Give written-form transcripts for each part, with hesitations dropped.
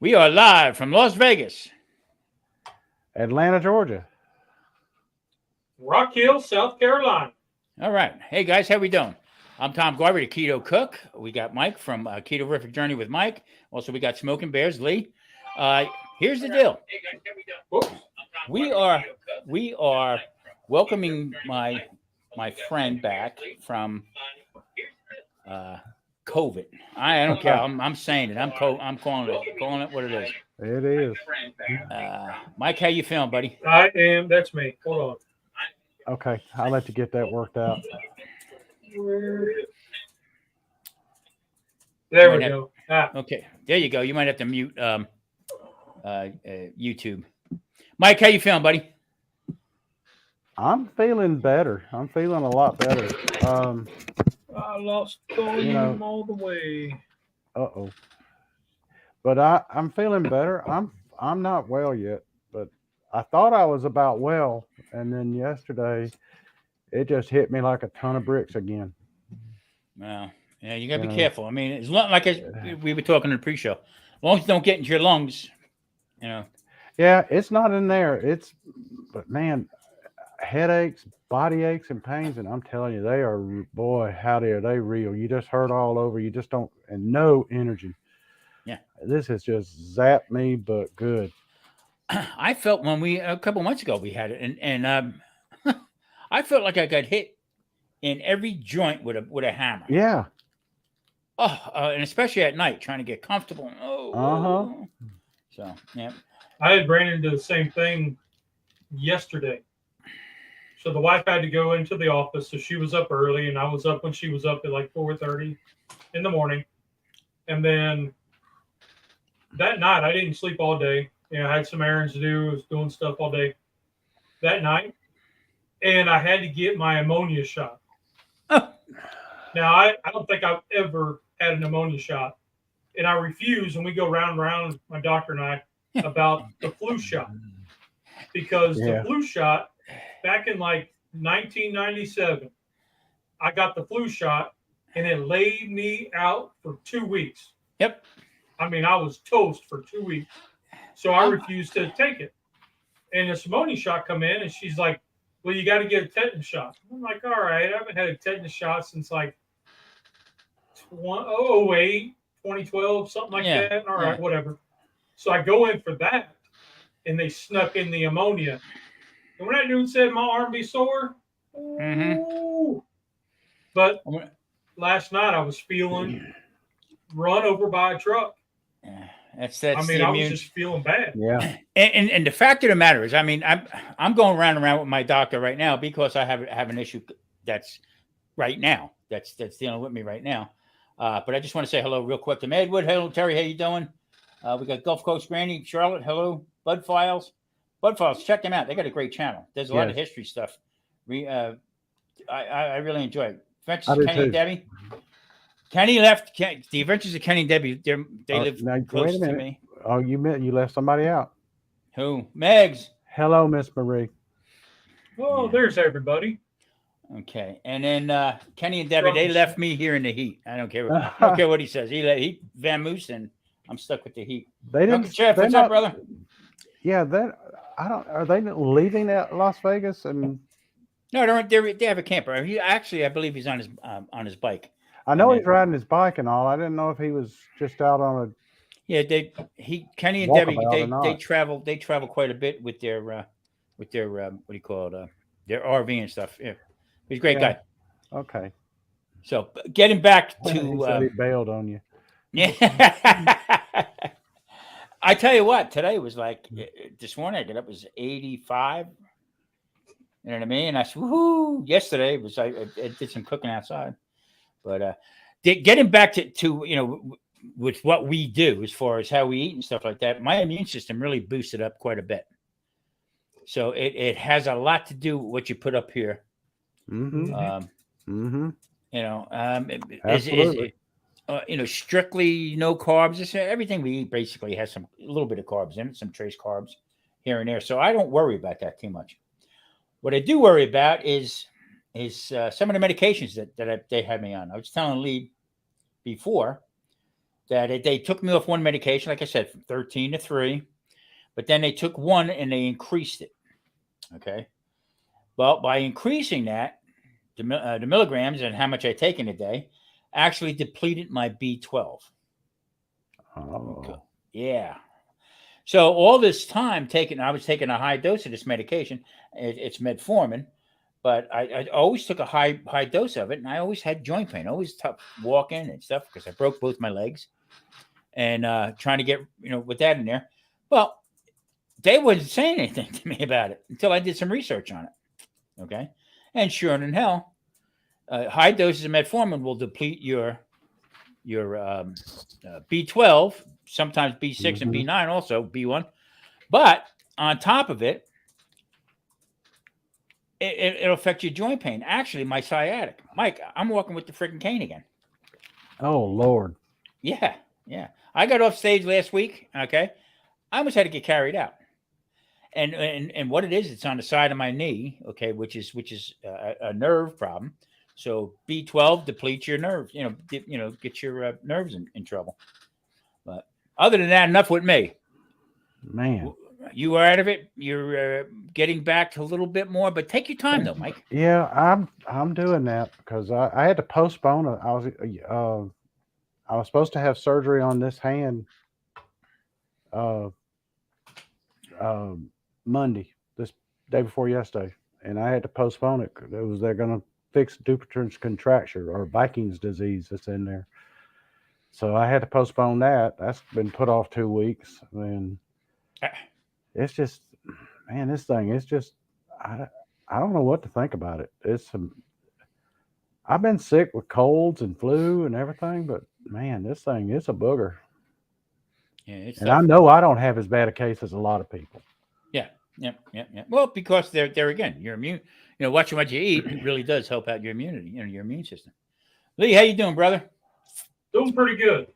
We are live from Las Vegas, Atlanta, Georgia. Rock Hill, South Carolina. All right. Hey, guys, how we doing? I'm Tom Garvey, the Keto Cook. We got Mike from Keto Journey with Mike. Also, we got Smoking Bears, Lee. Here's the deal. We are welcoming my friend back from COVID. I don't care. I'm saying it. I'm calling it what it is. It is. Mike, how you feeling, buddy? I am. That's me. Hold on. Okay, I'll let you get that worked out. There we go. Okay, there you go. You might have to mute YouTube. Mike, how you feeling, buddy? I'm feeling better. I'm feeling a lot better. I lost volume all the way. Uh-oh. But I'm feeling better. I'm not well yet, but I thought I was about well, and then yesterday it just hit me like a ton of bricks again. Wow. Yeah, you gotta be careful. I mean, it's not like we were talking in the pre-show. As long as you don't get into your lungs, Yeah, it's not in there. But man, headaches, body aches, and pains, and I'm telling you, they are, boy, howdy, are they real. You just hurt all over. You just don't, and no energy. Yeah. This has just zapped me, but good. I felt when a couple months ago we had it, and I felt like I got hit in every joint with a hammer. Yeah. Oh, and especially at night, trying to get comfortable. So yeah. I had ran into the same thing yesterday. So the wife had to go into the office, so she was up early, and I was up when she was up at like 4:30 in the morning. And then that night, I didn't sleep all day. I had some errands to do. I was doing stuff all day that night, and I had to get my ammonia shot. Now, I don't think I've ever had an ammonia shot, and I refuse. And we go round and round, my doctor and I, about the flu shot, because the flu shot back in like 1997, I got the flu shot, and it laid me out for 2 weeks. Yep. I mean, I was toast for 2 weeks. So I refused to take it. And this ammonia shot come in, and she's like, well, you got to get a tetanus shot. I'm like, all right, I haven't had a tetanus shot since like 2008, 2012, something like that. All right, whatever. So I go in for that, and they snuck in the ammonia. And when that dude said my arm be sore, but last night I was feeling run over by a truck. That's I mean, I was just feeling bad. Yeah. And the fact of the matter is, I mean, I'm going round and round with my doctor right now because I have an issue that's right now that's dealing with me right now. But I just want to say hello real quick to Edward. Hello, Terry. How you doing? We got Gulf Coast Granny, Charlotte. Hello, Bud Files. Check them out. They got a great channel. There's a lot of history stuff. I really enjoy it. Adventures of Kenny and Debbie. Kenny left. The Adventures of Kenny and Debbie. They live close to me. Oh, you left somebody out. Who? Megs. Hello, Miss Marie. Oh, there's everybody. Okay, and then Kenny and Debbie, they left me here in the heat. I don't care. I don't care what he says. He Van Moose, and I'm stuck with the heat. They didn't. Chef, what's up, brother? Yeah, Are they leaving at Las Vegas? And no, they have a camper. I believe he's on his bike. I know he's riding his bike and all. I didn't know if he was just out on a. Yeah, Kenny and Debbie, they travel quite a bit with their what do you call it? Their RV and stuff. Yeah, he's a great guy. Okay. So getting back to he bailed on you. Yeah. I tell you what, today was like this morning. I got up, it was 85. You know what I mean? And I said, woohoo! Yesterday was I did some cooking outside, but getting back to with what we do as far as how we eat and stuff like that, my immune system really boosted up quite a bit. So it has a lot to do with what you put up here. Mm-hmm. Absolutely. Strictly no carbs. Everything we eat basically has a little bit of carbs in it, some trace carbs here and there. So I don't worry about that too much. What I do worry about is some of the medications that they had me on. I was telling Lee before that they took me off one medication, like I said, from 13 to 3, but then they took one and they increased it. Okay. Well, by increasing that, the milligrams and how much I take in a day actually depleted my B12. Oh. Yeah. So all this time I was taking a high dose of this medication. It's metformin, but I always took a high dose of it, and I always had joint pain, always tough walking and stuff because I broke both my legs, and trying to get with that in there. Well, they wasn't saying anything to me about it until I did some research on it. Okay, and sure in hell, high doses of metformin will deplete your B12, sometimes B6 and B9, also B1. But on top of it, it'll affect your joint pain. Actually, my sciatic. Mike, I'm walking with the freaking cane again. Oh, Lord. Yeah. I got off stage last week. Okay. I almost had to get carried out. And what it is, it's on the side of my knee. Okay. Which is a nerve problem. So B12 depletes your nerves, get your nerves in trouble. But other than that, enough with me. Man. You are out of it. You're getting back to a little bit more, but take your time though, Mike. Yeah, I'm doing that because I had to postpone it. I was supposed to have surgery on this hand Monday, this day before yesterday, and I had to postpone it. They're going to fix Dupuytren's contracture or Viking's disease that's in there. So I had to postpone that. That's been put off 2 weeks, and it's just, man, this thing is just, I don't know what to think about it. I've been sick with colds and flu and everything, but man, this thing is a booger. Yeah, and I know I don't have as bad a case as a lot of people. Yeah. Well, because they're again, your immune, watching what you eat really does help out your immunity, your immune system. Lee, how you doing, brother? Doing pretty good.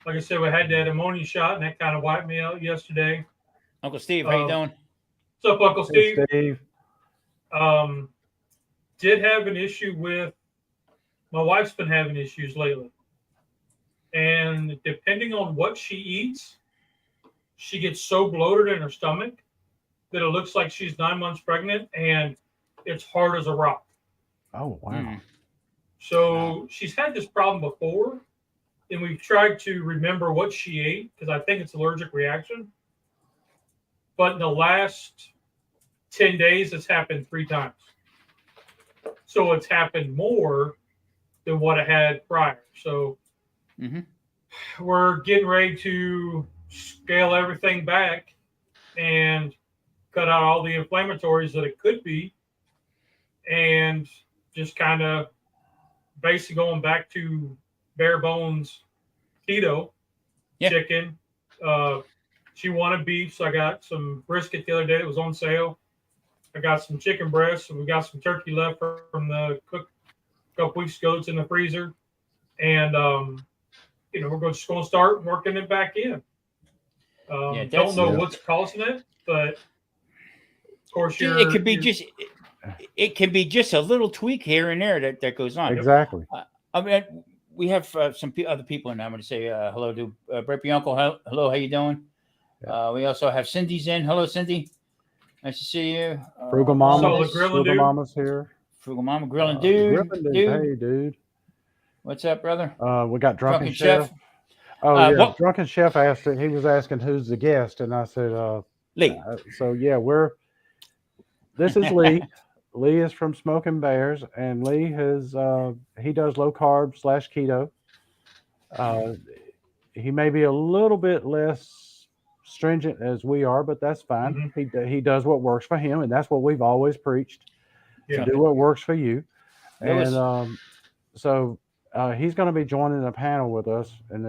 Like I said, we had that ammonia shot, and that kind of wiped me out yesterday. Uncle Steve, how you doing? What's up, Uncle Steve? Hey, Steve. Did have an issue with my wife's been having issues lately, and depending on what she eats, she gets so bloated in her stomach that it looks like she's 9 months pregnant, and it's hard as a rock. Oh, wow. So she's had this problem before, and we've tried to remember what she ate because I think it's allergic reaction. But in the last 10 days, it's happened 3 times. So it's happened more than what it had prior. So we're getting ready to scale everything back and cut out all the inflammatories that it could be, and just kind of basically going back to bare bones keto. Chicken. She wanted beef, so I got some brisket the other day that was on sale. I got some chicken breasts, and we got some turkey left from the cook a couple weeks ago. It's in the freezer, and we're just going to start working it back in. Don't know what's causing it, but of course it can be just a little tweak here and there that goes on. Exactly. I mean, we have some other people in there. I'm going to say hello to Brippy Uncle. Hello, how you doing? Yeah. We also have Cindy's in. Hello, Cindy. Nice to see you. Frugal Mama's here. Frugal Mama, Grilling Dude. Hey, dude. What's up, brother? We got Drunken Chef. Oh, yeah. Drunken Chef he was asking who's the guest, and I said, Lee. This is Lee. Lee is from Smoking Bears, and Lee he does low carb /keto. He may be a little bit less stringent as we are, but that's fine. He does what works for him, and that's what we've always preached. To do what works for you. And so he's going to be joining the panel with us, and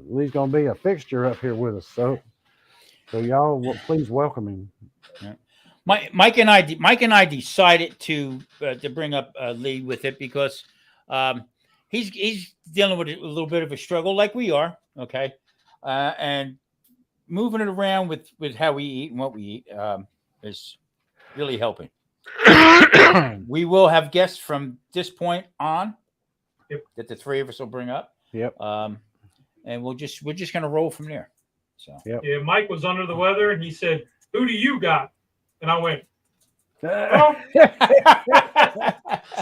Lee's going to be a fixture up here with us. So y'all please welcome him. Yeah. Mike and I decided to bring up Lee with it because he's dealing with a little bit of a struggle like we are, okay, and moving it around with how we eat and what we eat is really helping. We will have guests from this point on that the three of us will bring up. Yep. and we're just gonna roll from there. So Yeah, Mike was under the weather, and he said, "Who do you got?" And I went, "Oh."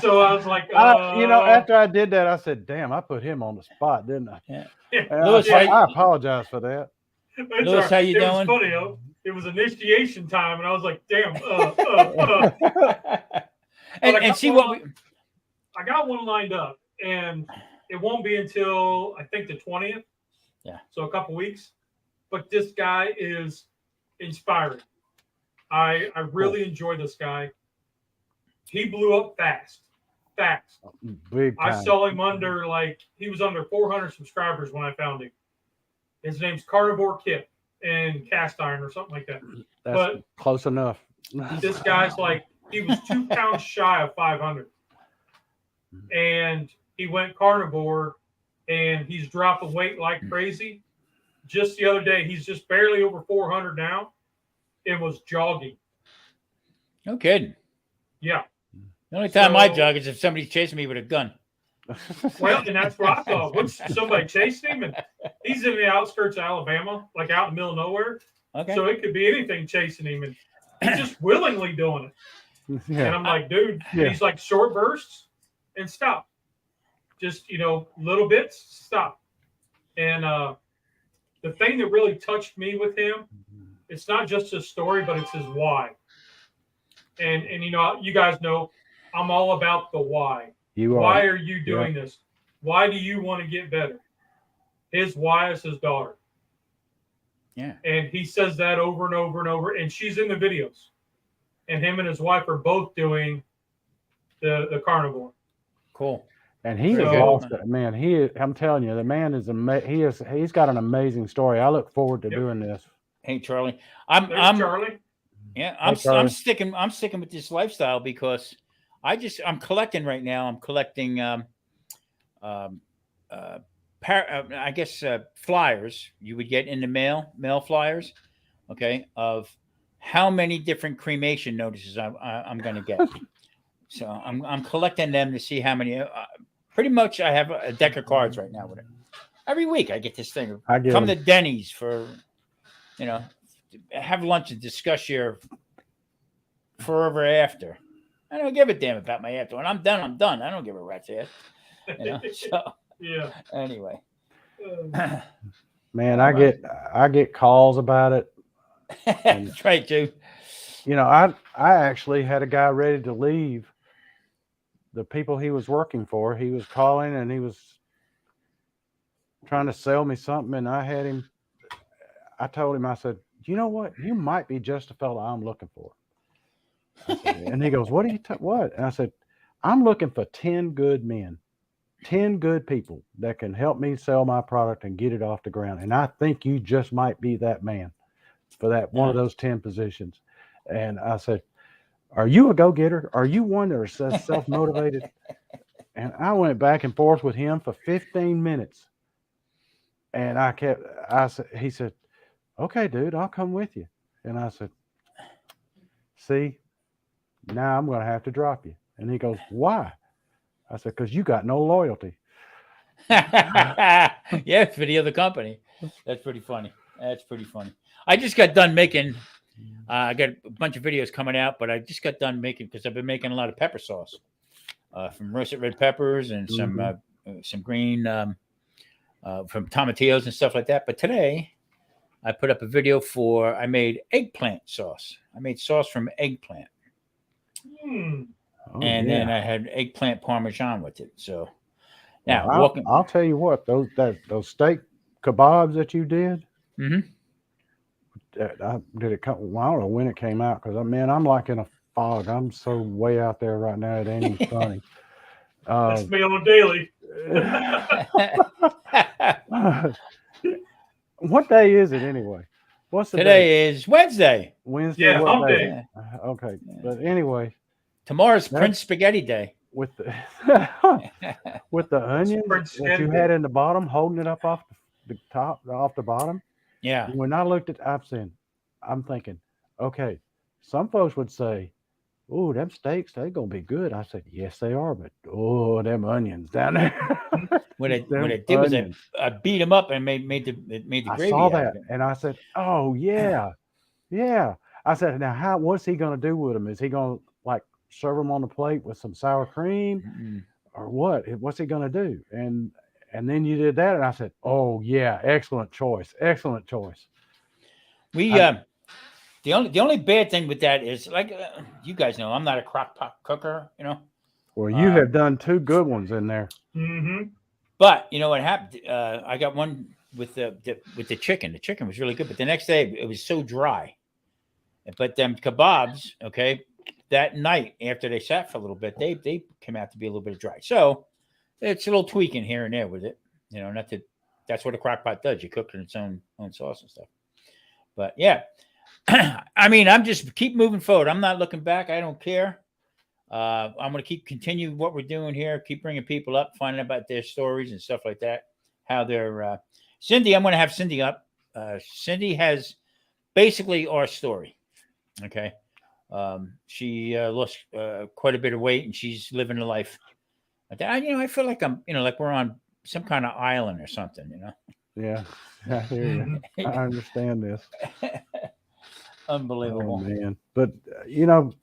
So I was like, after I did that, I said, "Damn, I put him on the spot, didn't I?" Yeah. And Lewis, I apologize for that. Lewis, how you it doing? was funny, it was initiation time, and I was like, "Damn." And see what we. I got one lined up, and it won't be until I think the 20th. Yeah. So a couple weeks. But this guy is inspiring. I really enjoy this guy. He blew up fast. Big time. I saw him under he was under 400 subscribers when I found him. His name's Carnivore Kip and Cast Iron or something like that. That's close enough. This guy's he was 2 pounds shy of 500. And he went carnivore, and he's dropping weight like crazy. Just the other day, he's just barely over 400 now. It was jogging. No kidding. Yeah. The only time I jog is if somebody's chasing me with a gun. Well, and that's what I thought. What's somebody chasing him? And he's in the outskirts of Alabama, like out in the middle of nowhere. Okay. So it could be anything chasing him, and he's just willingly doing it. Yeah. And I'm like, dude, he's like short bursts and stop. Just, little bits, stop. And the thing that really touched me with him, it's not just his story, but it's his why. And you guys know, I'm all about the why. Why are you doing this? Why do you want to get better? His why is his daughter. Yeah. And he says that over and over and over. And she's in the videos. And him and his wife are both doing the carnivore. Cool. And he has lost it, man. I'm telling you, the man is he's got an amazing story. I look forward to doing this. Hey, Charlie. Charlie. Yeah, I'm sticking with this lifestyle because I'm collecting right now. I'm collecting flyers you would get in the mail flyers, okay, of how many different cremation notices I'm going to get. So I'm collecting them to see how many. Pretty much, I have a deck of cards right now with it. Every week, I get this thing. Come to Denny's for, have lunch and discuss your forever after. I don't give a damn about my after. When I'm done, I'm done. I don't give a rat's ass. So yeah. Anyway, man, I get calls about it. That's right, too. I actually had a guy ready to leave. The people he was working for, he was calling and he was trying to sell me something, and I told him, I said, you know what? You might be just the fellow I'm looking for. And he goes, what? And I said, I'm looking for 10 good men, 10 good people that can help me sell my product and get it off the ground. And I think you just might be that man for that one of those 10 positions. And I said, are you a go-getter? Are you one that is self-motivated? And I went back and forth with him for 15 minutes. And he said, okay, dude, I'll come with you. And I said, see, now I'm going to have to drop you. And he goes, why? I said, because you got no loyalty. Yeah, for the other company. That's pretty funny. I just got done making, I got a bunch of videos coming out, but I just got done making, because I've been making a lot of pepper sauce from roasted red peppers and some green, from tomatillos and stuff like that. But today I put up a video I made eggplant sauce. I made sauce from eggplant. Then I had eggplant parmesan with it. So now I'll tell you what, those steak kebabs that you did. Mm-hmm. Did it come? Well, I don't know when it came out, because I'm like in a fog. I'm so way out there right now. It ain't even funny. That's me on a daily. What day is it anyway? What's the Day is Wednesday. Wednesday. Yeah, what hump day? day. Okay, but anyway, Tomorrow's Prince Spaghetti Day. With the onions that you had in the bottom, holding it up off the top, off the bottom. Yeah. When I looked at I'm thinking, okay, some folks would say, "Oh, them steaks, they gonna be good." I said, "Yes, they are, but oh, them onions down there." What it Them did was onions. I beat them up and made the I saw gravy out of that, it. and I said, "Oh yeah, yeah." I said, "Now, what's he gonna do with them? Is he gonna like serve them on the plate with some sour cream, Mm-mm. or what? What's he gonna do?" And then you did that, and I said, "Oh yeah, excellent choice, excellent choice." We I, the only bad thing with that is like you guys know I'm not a crock pot cooker, you know. well, you Um, have done two good ones in there. Mm-hmm. but you know what happened? I got one with the chicken. The chicken was really good, but the next day it was so dry. But them kebabs, okay, that night after they sat for a little bit, they came out to be a little bit dry. So it's a little tweaking here and there with it, you know. Not that that's what a crock pot does. You cook it in its own sauce and stuff. But yeah, I mean, I'm just keep moving forward. I'm not looking back. I don't care. I'm going to continue what we're doing here. Keep bringing people up, finding out about their stories and stuff like that. How they're Cindy. I'm going to have Cindy up. Cindy has basically our story. Okay. She lost quite a bit of weight and she's living a life. You know, I feel like I'm, you know, like we're on some kind of island or something, you know. Yeah, I hear you. I understand this. Oh Unbelievable. man, but you know,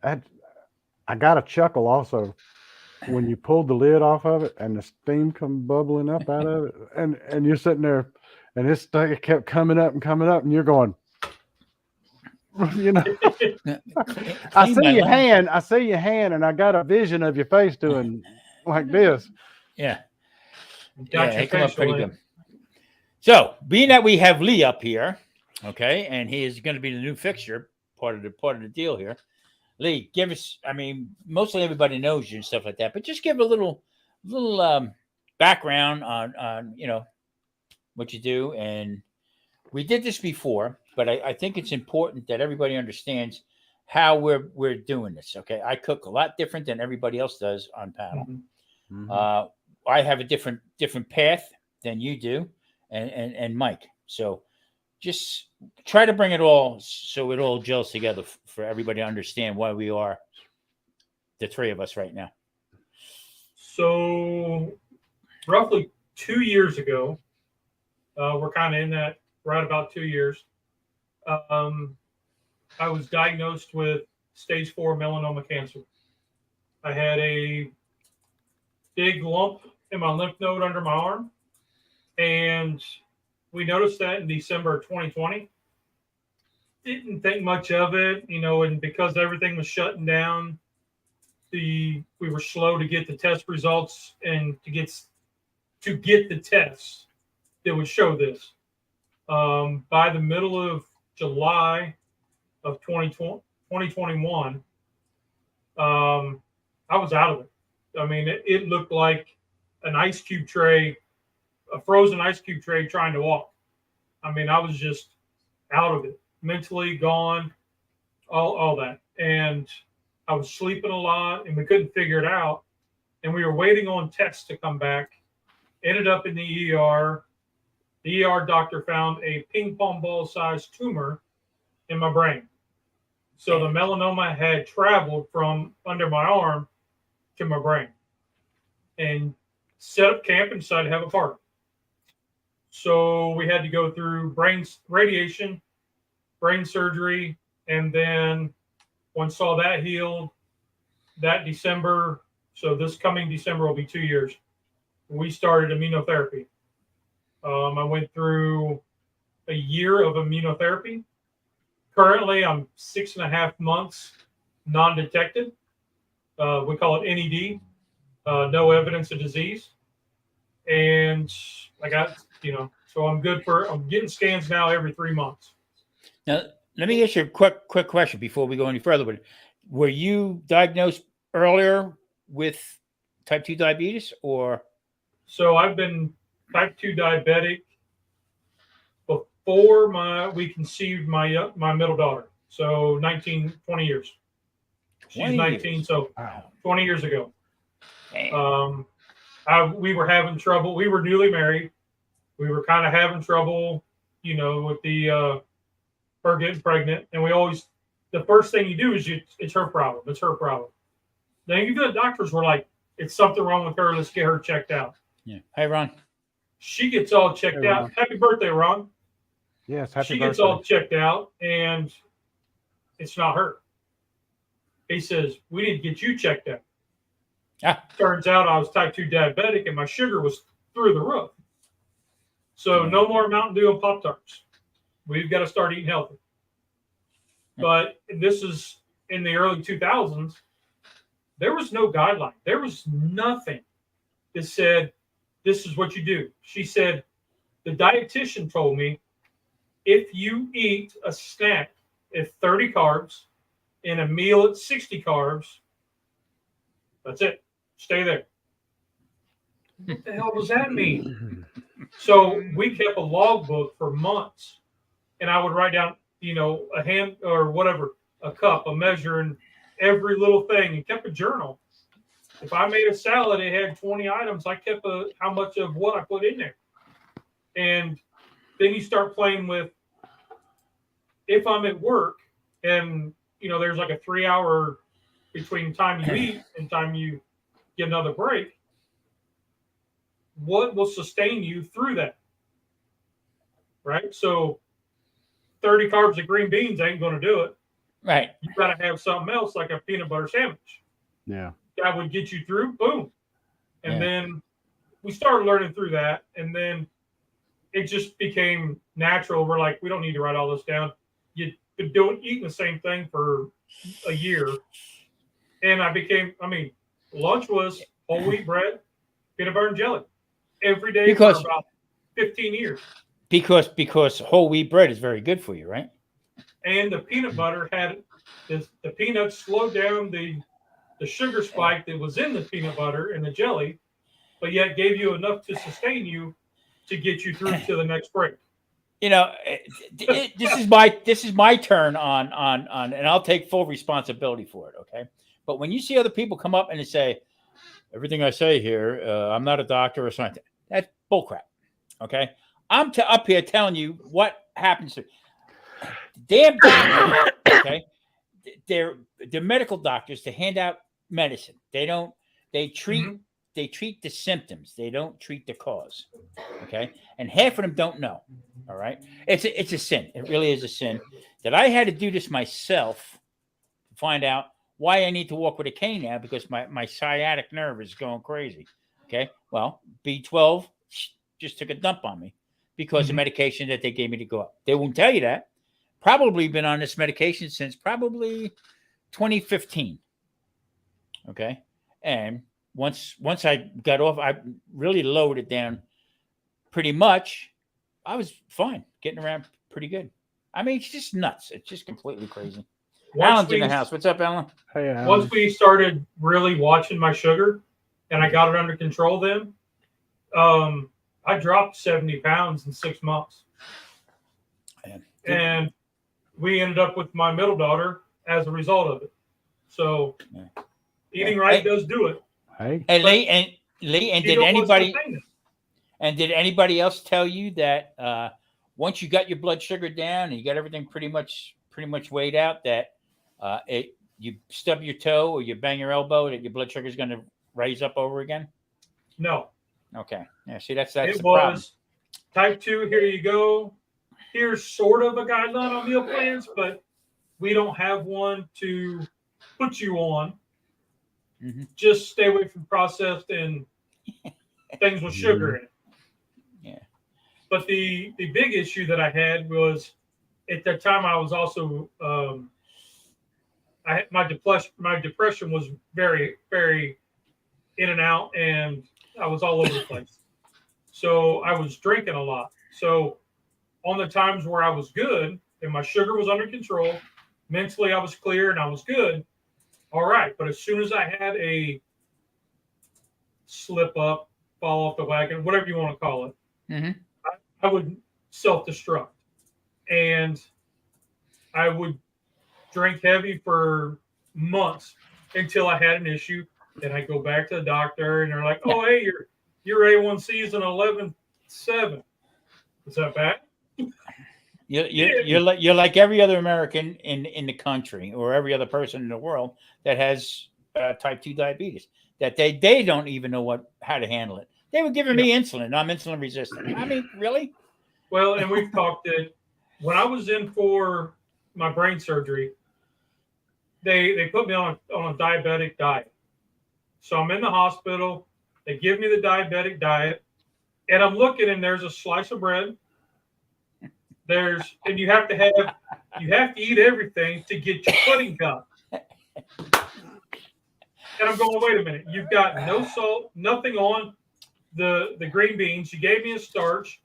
I got a chuckle also when you pulled the lid off of it and the steam come bubbling up out of it, and you're sitting there, and this thing kept coming up, and you're going, you know, I see your hand, and I got a vision of your face doing like this. Yeah. Got Yeah, your it come up pretty facial good. So, being that we have Lee up here, okay, and he is going to be the new fixture, part of the deal here. Lee, give us. I mean, mostly everybody knows you and stuff like that, but just give a little background on you know what you do. And we did this before, but I think it's important that everybody understands how we're doing this. Okay, I cook a lot different than everybody else does on panel. Mhm. Mhm. I have a different path than you do, and Mike. So just try to bring it all so it all gels together for everybody to understand why we are the three of us right now. So, roughly 2 years ago, we're kind of in that right about 2 years. Um, I was diagnosed with stage 4 melanoma cancer. I had a big lump in my lymph node under my arm, and we noticed that in December of 2020. Didn't think much of it, you know, and because everything was shutting down, we were slow to get the test results and to get the tests that would show this. By the middle of July of 2021, I was out of it. I mean, it looked like an ice cube tray, a frozen ice cube tray trying to walk. I mean, I was just out of it, mentally gone, all that. And I was sleeping a lot and we couldn't figure it out. And we were waiting on tests to come back. Ended up in the ER. The ER doctor found a ping pong ball sized tumor in my brain. So the melanoma had traveled from under my arm to my brain and set up camp and decided to have a party. So we had to go through brain radiation, brain surgery, and then once all that healed, that December, so this coming December will be 2 years, we started immunotherapy. I went through a year of immunotherapy. Currently, I'm 6.5 months non-detected. We call it NED, no evidence of disease. And I got, you know, so I'm getting scans now every 3 months. Now, let me ask you a quick question before we go any further. But were you diagnosed earlier with type 2 diabetes or? So I've been type 2 diabetic before we conceived my middle daughter. So 20 years. She's 19, years. So wow. 20 years ago. We were having trouble. We were newly married. We were kind of having trouble, you know, with the her getting pregnant, and we always the first thing you do is it's her problem. It's her problem. Then even the doctors were like, it's something wrong with her. Let's get her checked out. Yeah. Hey, Ron. She gets all checked Hey, out. Ron. Happy birthday, Ron. Yes, happy She birthday. gets all checked out, and it's not her. He says, we need to get you checked out. Ah. Turns out I was type 2 diabetic, and my sugar was through the roof. So no more Mountain Dew and Pop-Tarts. We've got to start eating healthy. But this is in the early 2000s. There was no guideline. There was nothing that said, this is what you do. She said, the dietitian told me, if you eat a snack at 30 carbs and a meal at 60 carbs, that's it. Stay there. What the hell does that mean? So we kept a logbook for months, and I would write down, a hand or whatever, a cup, a measure, and every little thing, and kept a journal. If I made a salad, it had 20 items. I kept how much of what I put in there. And then you start playing with, if I'm at work and, there's like a 3-hour between time you eat and time you get another break, what will sustain you through that? Right? So 30 carbs of green beans ain't going to do it. Right. You got to have something else like a peanut butter sandwich. Yeah. That would get you through. Boom. And Yeah. then we started learning through that. And then it just became natural. We're like, we don't need to write all this down. You've been eating the same thing for a year. And lunch was whole wheat bread, peanut butter and jelly every day for about 15 years. Because whole wheat bread is very good for you, right? And the peanut butter had the peanuts slowed down the sugar spike that was in the peanut butter and the jelly, but yet gave you enough to sustain you to get you through to the next break. This is my turn on, and I'll take full responsibility for it. Okay. But when you see other people come up and they say, everything I say here, I'm not a doctor or something, that's bullcrap. Okay. I'm up here telling you what happens to damn doctors, okay? They're medical doctors to hand out medicine. They treat the symptoms. They don't treat the cause. Okay. And half of them don't know. All right. It's a sin. It really is a sin that I had to do this myself to find out why I need to walk with a cane now, because my sciatic nerve is going crazy. Okay. Well, B12 just took a dump on me because of medication that they gave me to go up. They won't tell you that. Probably been on this medication since probably 2015. Okay. And once I got off, I really lowered it down pretty much. I was fine, getting around pretty good. It's just nuts. It's just completely crazy. Alan's in the house. What's up, Alan? Hey, Alan. Once we started really watching my sugar and I got it under control then, I dropped 70 pounds in 6 months. And we ended up with my middle daughter as a result of it. So eating right does do it. Hey, Lee, and did anybody else tell you that once you got your blood sugar down and you got everything pretty much weighed out, that you stub your toe or you bang your elbow, that your blood sugar is going to raise up over again? No. Okay. Yeah. See, that's it the was problem. Type 2. Here you go. Here's sort of a guideline on meal plans, but we don't have one to put you on. Mm-hmm. Just stay away from processed and things with sugar in it. Yeah. But the big issue that I had was, at that time I was also my depression was very, very in and out, and I was all over the place. So I was drinking a lot. So on the times where I was good and my sugar was under control, mentally I was clear and I was good. All right. But as soon as I had a slip up, fall off the wagon, whatever you want to call it, I would self-destruct. And I would drink heavy for months until I had an issue. Then I go back to the doctor and they're like, oh, hey, your A1C is an 11.7. Is that bad? You're like every other American in the country or every other person in the world that has type 2 diabetes. That they don't even know how to handle it. They were giving me insulin. I'm insulin resistant. I mean, really? Well, and we've talked that when I was in for my brain surgery, they put me on a diabetic diet. So I'm in the hospital. They give me the diabetic diet, and I'm looking, and there's a slice of bread. And you have to eat everything to get your pudding cup. And I'm going, wait a minute, you've got no salt, nothing on the green beans. You gave me a starch.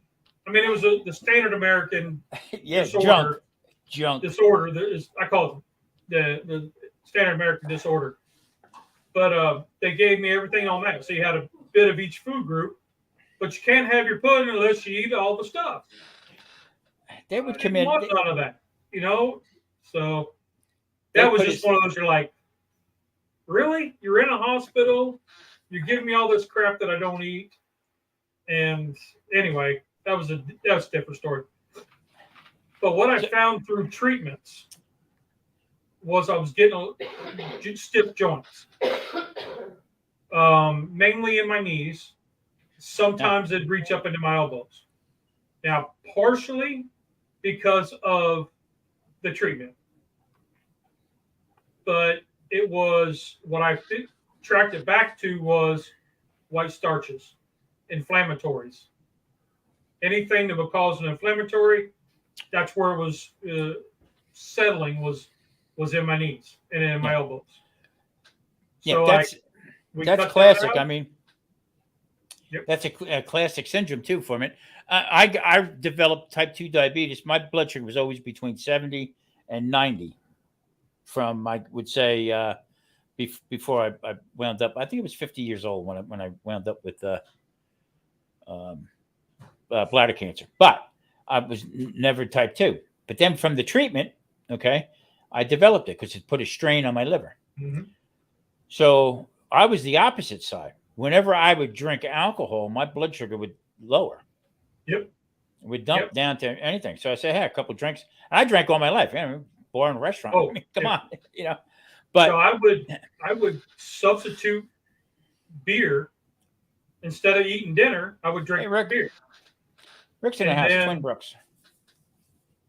I mean, it was the standard American disorder. Junk. Disorder. I call it the standard American disorder. But they gave me everything on that. So you had a bit of each food group, but you can't have your pudding unless you eat all the stuff. They would come in. None of that, So that was just one of those. You're like, really? You're in a hospital. You're giving me all this crap that I don't eat. And anyway, that was a different story. But what I found through treatments was I was getting stiff joints, mainly in my knees. Sometimes it'd reach up into my elbows. Now, partially because of the treatment, but it was what I tracked it back to was white starches, inflammatories. Anything that would cause an inflammatory, that's where it was settling was in my knees and in my elbows. So that's classic. I mean, that's a classic syndrome too for me. I developed type 2 diabetes. My blood sugar was always between 70 and 90 from, I would say, before I wound up. I think it was 50 years old when I wound up with bladder cancer. But I was never type 2. But then from the treatment, I developed it because it put a strain on my liver. Mm-hmm. So I was the opposite side. Whenever I would drink alcohol, my blood sugar would lower. Yep. It would dump down to anything. So I said, hey, a couple of drinks. And I drank all my life. Born in a restaurant. Oh, I mean, come on, But so I would substitute beer instead of eating dinner. I would drink beer. Rick's in the house, Twin Brooks.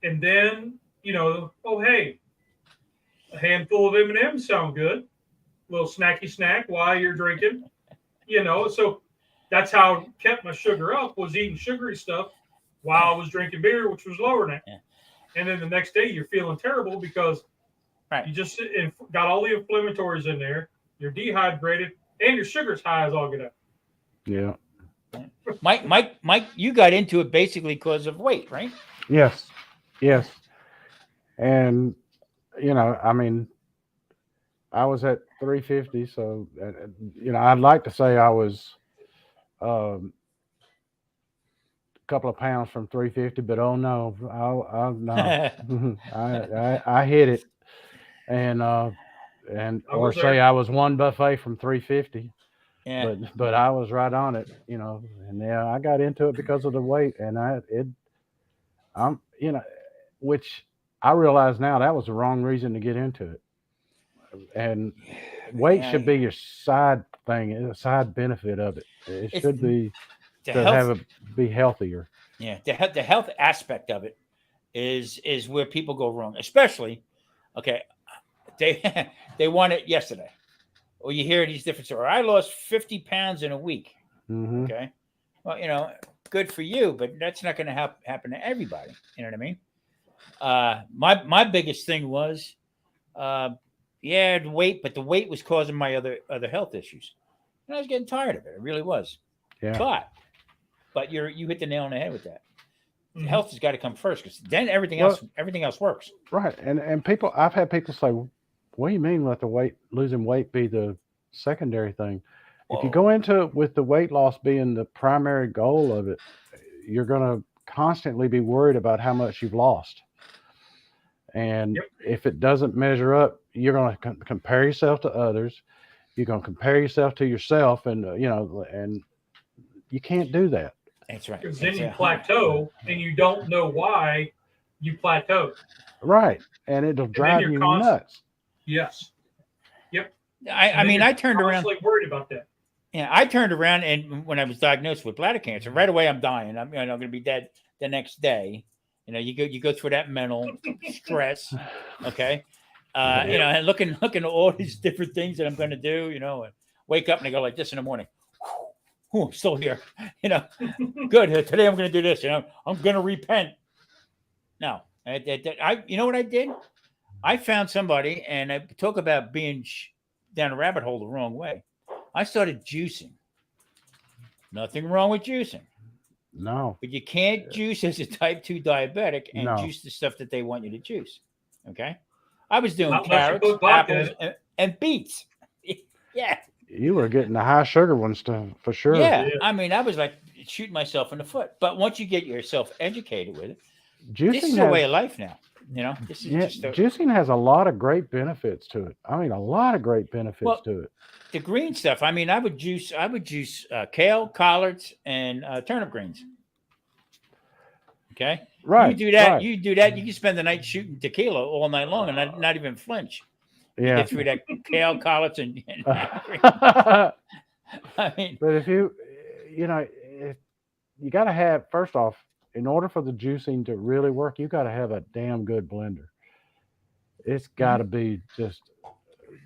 And then, hey, a handful of M&Ms sound good. A little snacky snack while you're drinking. So that's how I kept my sugar up, was eating sugary stuff while I was drinking beer, which was lowering it. Yeah. And then the next day you're feeling terrible because you just got all the inflammatories in there. You're dehydrated and your sugar's high as all get up. Yeah. Mike, you got into it basically because of weight, right? Yes. And, I mean, I was at 350. So, I'd like to say I was a couple of pounds from 350, but oh no, no, I hit it. And I was one buffet from 350. Yeah. But I was right on it, and I got into it because of the weight, and which I realize now that was the wrong reason to get into it. And weight should be your side thing, a side benefit of it. It should be be healthier. Yeah, the health aspect of it is where people go wrong, especially. They want it yesterday. Or you hear these different stories. I lost 50 pounds in a week. Mm-hmm. Okay. Well, good for you, but that's not going to happen to everybody. You know what I mean? My biggest thing was, the weight, but the weight was causing my other health issues. And I was getting tired of it. It really was. Yeah. But you hit the nail on the head with that. Mm-hmm. Health has got to come first, because then everything else works. Right. And I've had people say, what do you mean let losing weight be the secondary thing? Whoa. If you go into it with the weight loss being the primary goal of it, you're going to constantly be worried about how much you've lost. And if it doesn't measure up, you're going to compare yourself to others. You're going to compare yourself to yourself, and and you can't do that. That's right. Because then you plateau and you don't know why you plateau. Right. And it'll drive you're you constant. nuts. Yes. Yep. I mean, I turned around. Like worried about that. Yeah, I turned around, and when I was diagnosed with bladder cancer, right away I'm dying. I'm going to be dead the next day. You go through that mental stress, okay? And looking at all these different things that I'm going to do, and wake up and I go like this in the morning. I'm still here, good. Today I'm going to do this, I'm going to repent. No, you know what I did? I found somebody, and I talk about being down a rabbit hole the wrong way. I started juicing. Nothing wrong with juicing. No. But you can't juice as a type 2 diabetic and No. juice the stuff that they want you to juice. Okay? I was doing Not unless you carrots, put vodka in apples, and beets. Yeah. You were getting the high sugar ones for sure. Yeah. I mean, I was like shooting myself in the foot. But once you get yourself educated with it, this is a way of life now. This is juicing has a lot of great benefits to it. I mean, a lot of great benefits to it. The green stuff. I mean, I would juice kale, collards, and turnip greens. Okay, right. You do that. Right. You do that. You can spend the night shooting tequila all night long and not even flinch. Yeah. Get through that kale, collards, and greens. I mean, but if you got to have, first off, in order for the juicing to really work, you got to have a damn good blender. It's got to be just,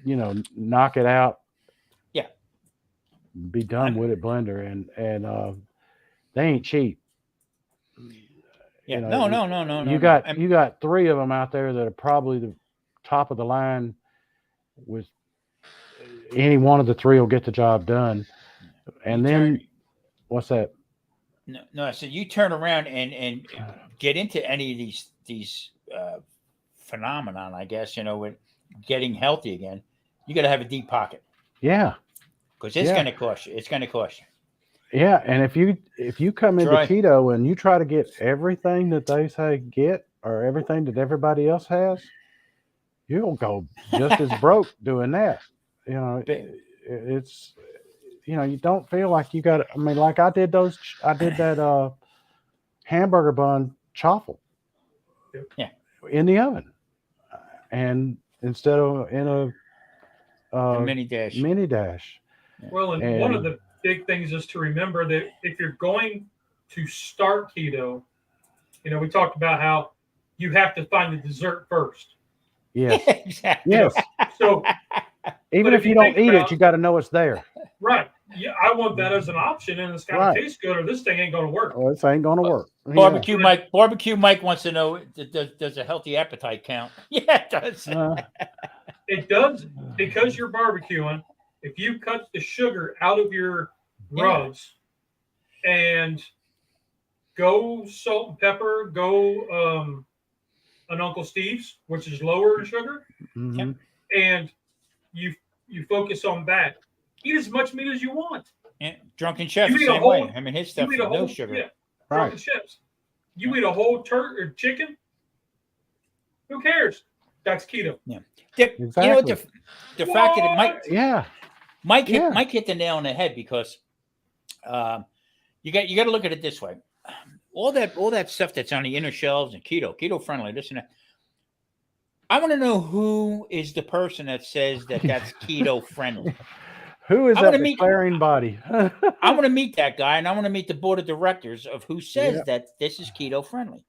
knock it out. Yeah. Be done with it, blender, and they ain't cheap. Yeah. No. You got 3 of them out there that are probably the top of the line. With any one of the 3 will get the job done. And then, what's that? No. I said you turn around and get into any of these phenomenon. I guess with getting healthy again, you got to have a deep pocket. Yeah, because it's going to cost you. It's going to cost you. Yeah, and if you come into keto and you try to get everything that they say get or everything that everybody else has, you'll go just as broke doing that. It's you don't feel like you got. I mean, like I did that hamburger bun chaffle. Yeah. In the oven, and instead of in a mini dash. Well, and one of the big things is to remember that if you're going to start keto, we talked about how you have to find the dessert first. Yes. Exactly. Yes. So even if you don't eat it, you got to know it's there. Right. Yeah, I want that as an option, and it's got to taste good, or this thing ain't going to work. Oh, this ain't going to work. Barbecue Mike wants to know: does a healthy appetite count? Yeah, it does. It does, because you're barbecuing. If you cut the sugar out of your rubs and go salt and pepper, go an Uncle Steve's, which is lower in sugar, and you focus on that. Eat as much meat as you want. Yeah, Drunken Chef the same way. I mean, his stuff is no sugar. Yeah, Drunken Chefs. You eat a whole turkey or chicken. Who cares? That's keto. Yeah. Exactly. You know what? The fact that it Mike hit the nail on the head, because you got to look at it this way. All that stuff that's on the inner shelves and keto friendly, this and that. I want to know who is the person that says that that's keto friendly. Who is that declaring body? I want to meet that guy, and I want to meet the board of directors of who says that this is keto friendly.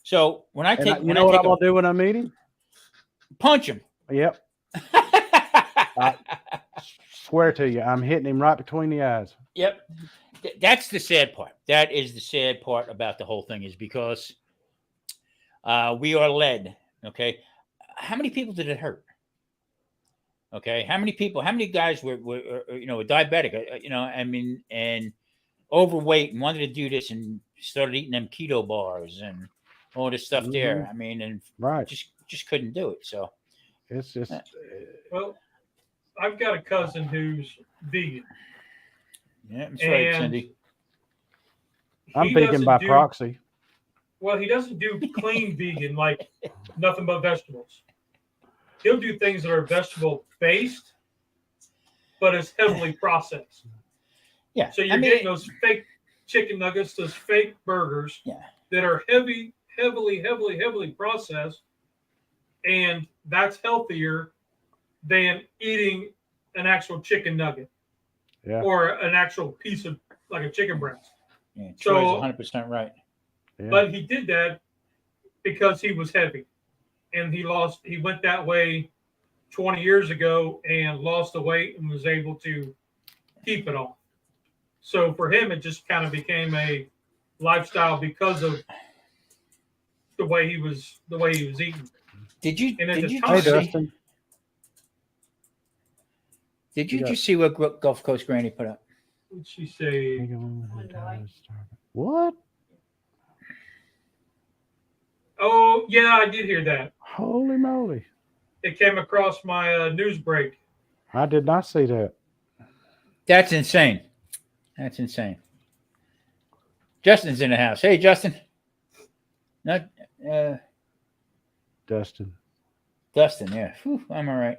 So when I take, what I'm gonna do when I meet him? Punch him. Yep. I swear to you, I'm hitting him right between the eyes. Yep. That's the sad part. That is the sad part about the whole thing, is because we are led. Okay. How many people did it hurt? Okay. How many guys were diabetic, I mean, and overweight and wanted to do this and started eating them keto bars and all this stuff there. I mean, and just couldn't do it. So it's just, well, I've got a cousin who's vegan. Yeah, that's right, Cindy. I'm vegan by proxy. Well, he doesn't do clean vegan, like nothing but vegetables. He'll do things that are vegetable based, but it's heavily processed. Yeah. So you're getting those fake chicken nuggets, those fake burgers that are heavily processed, and that's healthier than eating an actual chicken nugget or an actual piece of like a chicken breast. Yeah, Troy's 100% right. Yeah. But he did that because he was heavy, and he went that way 20 years ago and lost the weight and was able to keep it off. So for him, it just kind of became a lifestyle because of the way he was eating. Did you Hey, just see, Dustin. did you just see what Gulf Coast Granny put up? What did she say? What? Oh, yeah, I did hear that. Holy moly. It came across my news break. I did not see that. That's insane. That's insane. Justin's in the house. Hey, Justin. Not Dustin. Dustin, yeah. Whew, I'm all right.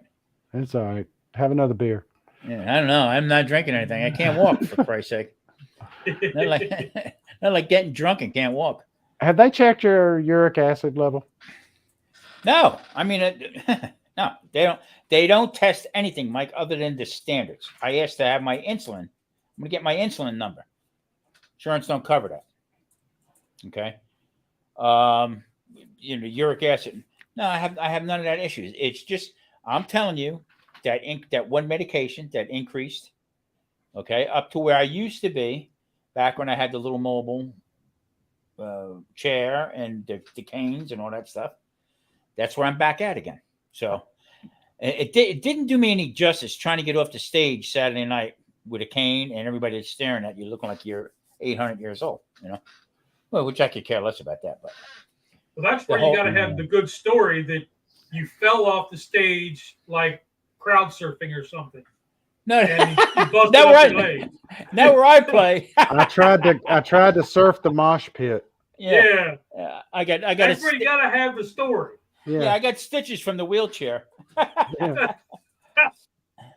It's all right. Have another beer. Yeah, I don't know. I'm not drinking anything. I can't walk, for Christ's sake. Not like getting drunk and can't walk. Have they checked your uric acid level? No, I mean, no, they don't test anything, Mike, other than the standards. I asked to have my insulin. I'm gonna get my insulin number. Insurance don't cover that. Okay. Uric acid. No, I have none of that issues. It's just I'm telling you that that one medication that increased, okay, up to where I used to be back when I had the little mobile chair and the canes and all that stuff. That's where I'm back at again. So it didn't do me any justice trying to get off the stage Saturday night with a cane and everybody staring at you looking like you're 800 years old, Well, which I could care less about that. But well, that's where you got to have the good story that you fell off the stage like crowd surfing or something. No, and you busted now up your leg. Now where I play. I tried to surf the mosh pit. Yeah. I got. That's where you got to have the story. Yeah, I got stitches from the wheelchair. Yeah.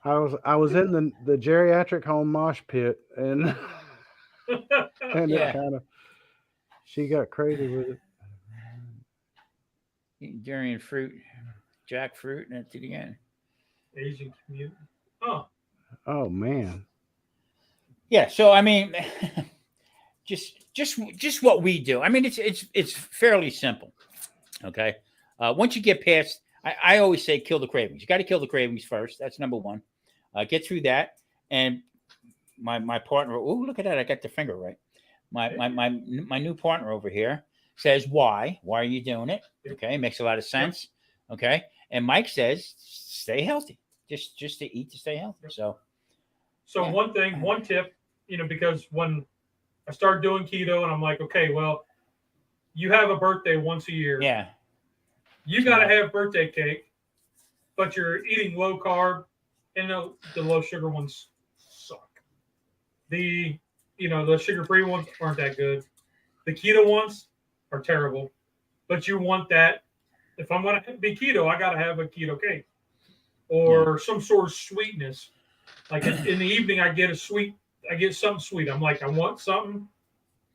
I was in the geriatric home mosh pit and and it kind of she got crazy with it. Eating durian fruit, jackfruit, and that's it again. Asian community. Oh. Oh man. Yeah. So I mean, just what we do. I mean, it's fairly simple. Okay. Once you get past, I always say kill the cravings. You got to kill the cravings first. That's number one. Get through that. And my partner, oh, look at that. I got the finger right. My new partner over here says, why are you doing it? Okay. Makes a lot of sense. Okay. And Mike says, stay healthy, just to eat, to stay healthy. So yeah. One tip, because when I started doing keto and I'm like, okay, well, you have a birthday once a year. Yeah. You got to have birthday cake, but you're eating low carb, and the low sugar ones suck. The sugar-free ones aren't that good. The keto ones are terrible, but you want that. If I'm going to be keto, I got to have a keto cake or some sort of sweetness. Like in the evening, I get something sweet. I'm like, I want something.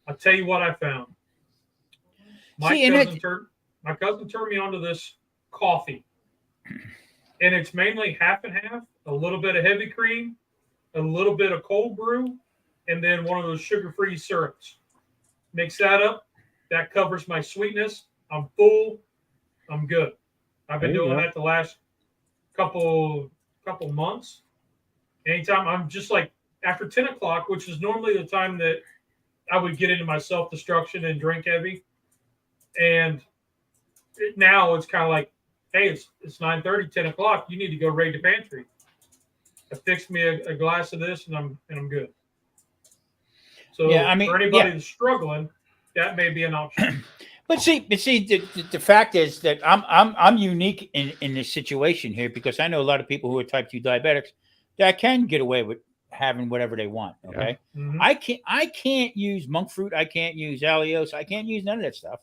I'll tell you what I found. My cousin turned me onto this coffee, and it's mainly half and half, a little bit of heavy cream, a little bit of cold brew, and then one of those sugar-free syrups. Mix that up. That covers my sweetness. I'm full. I'm good. I've been doing that the last couple months. Anytime I'm just like after 10 o'clock, which is normally the time that I would get into my self-destruction and drink heavy. And now it's kind of like, hey, it's 9:30, 10 o'clock. You need to go raid the pantry. I fixed me a glass of this, and I'm good. So for anybody that's struggling, that may be an option. But see, the fact is that I'm unique in this situation here because I know a lot of people who are type 2 diabetics that can get away with having whatever they want. Okay, mm-hmm. I can't use monk fruit. I can't use Alios. I can't use none of that stuff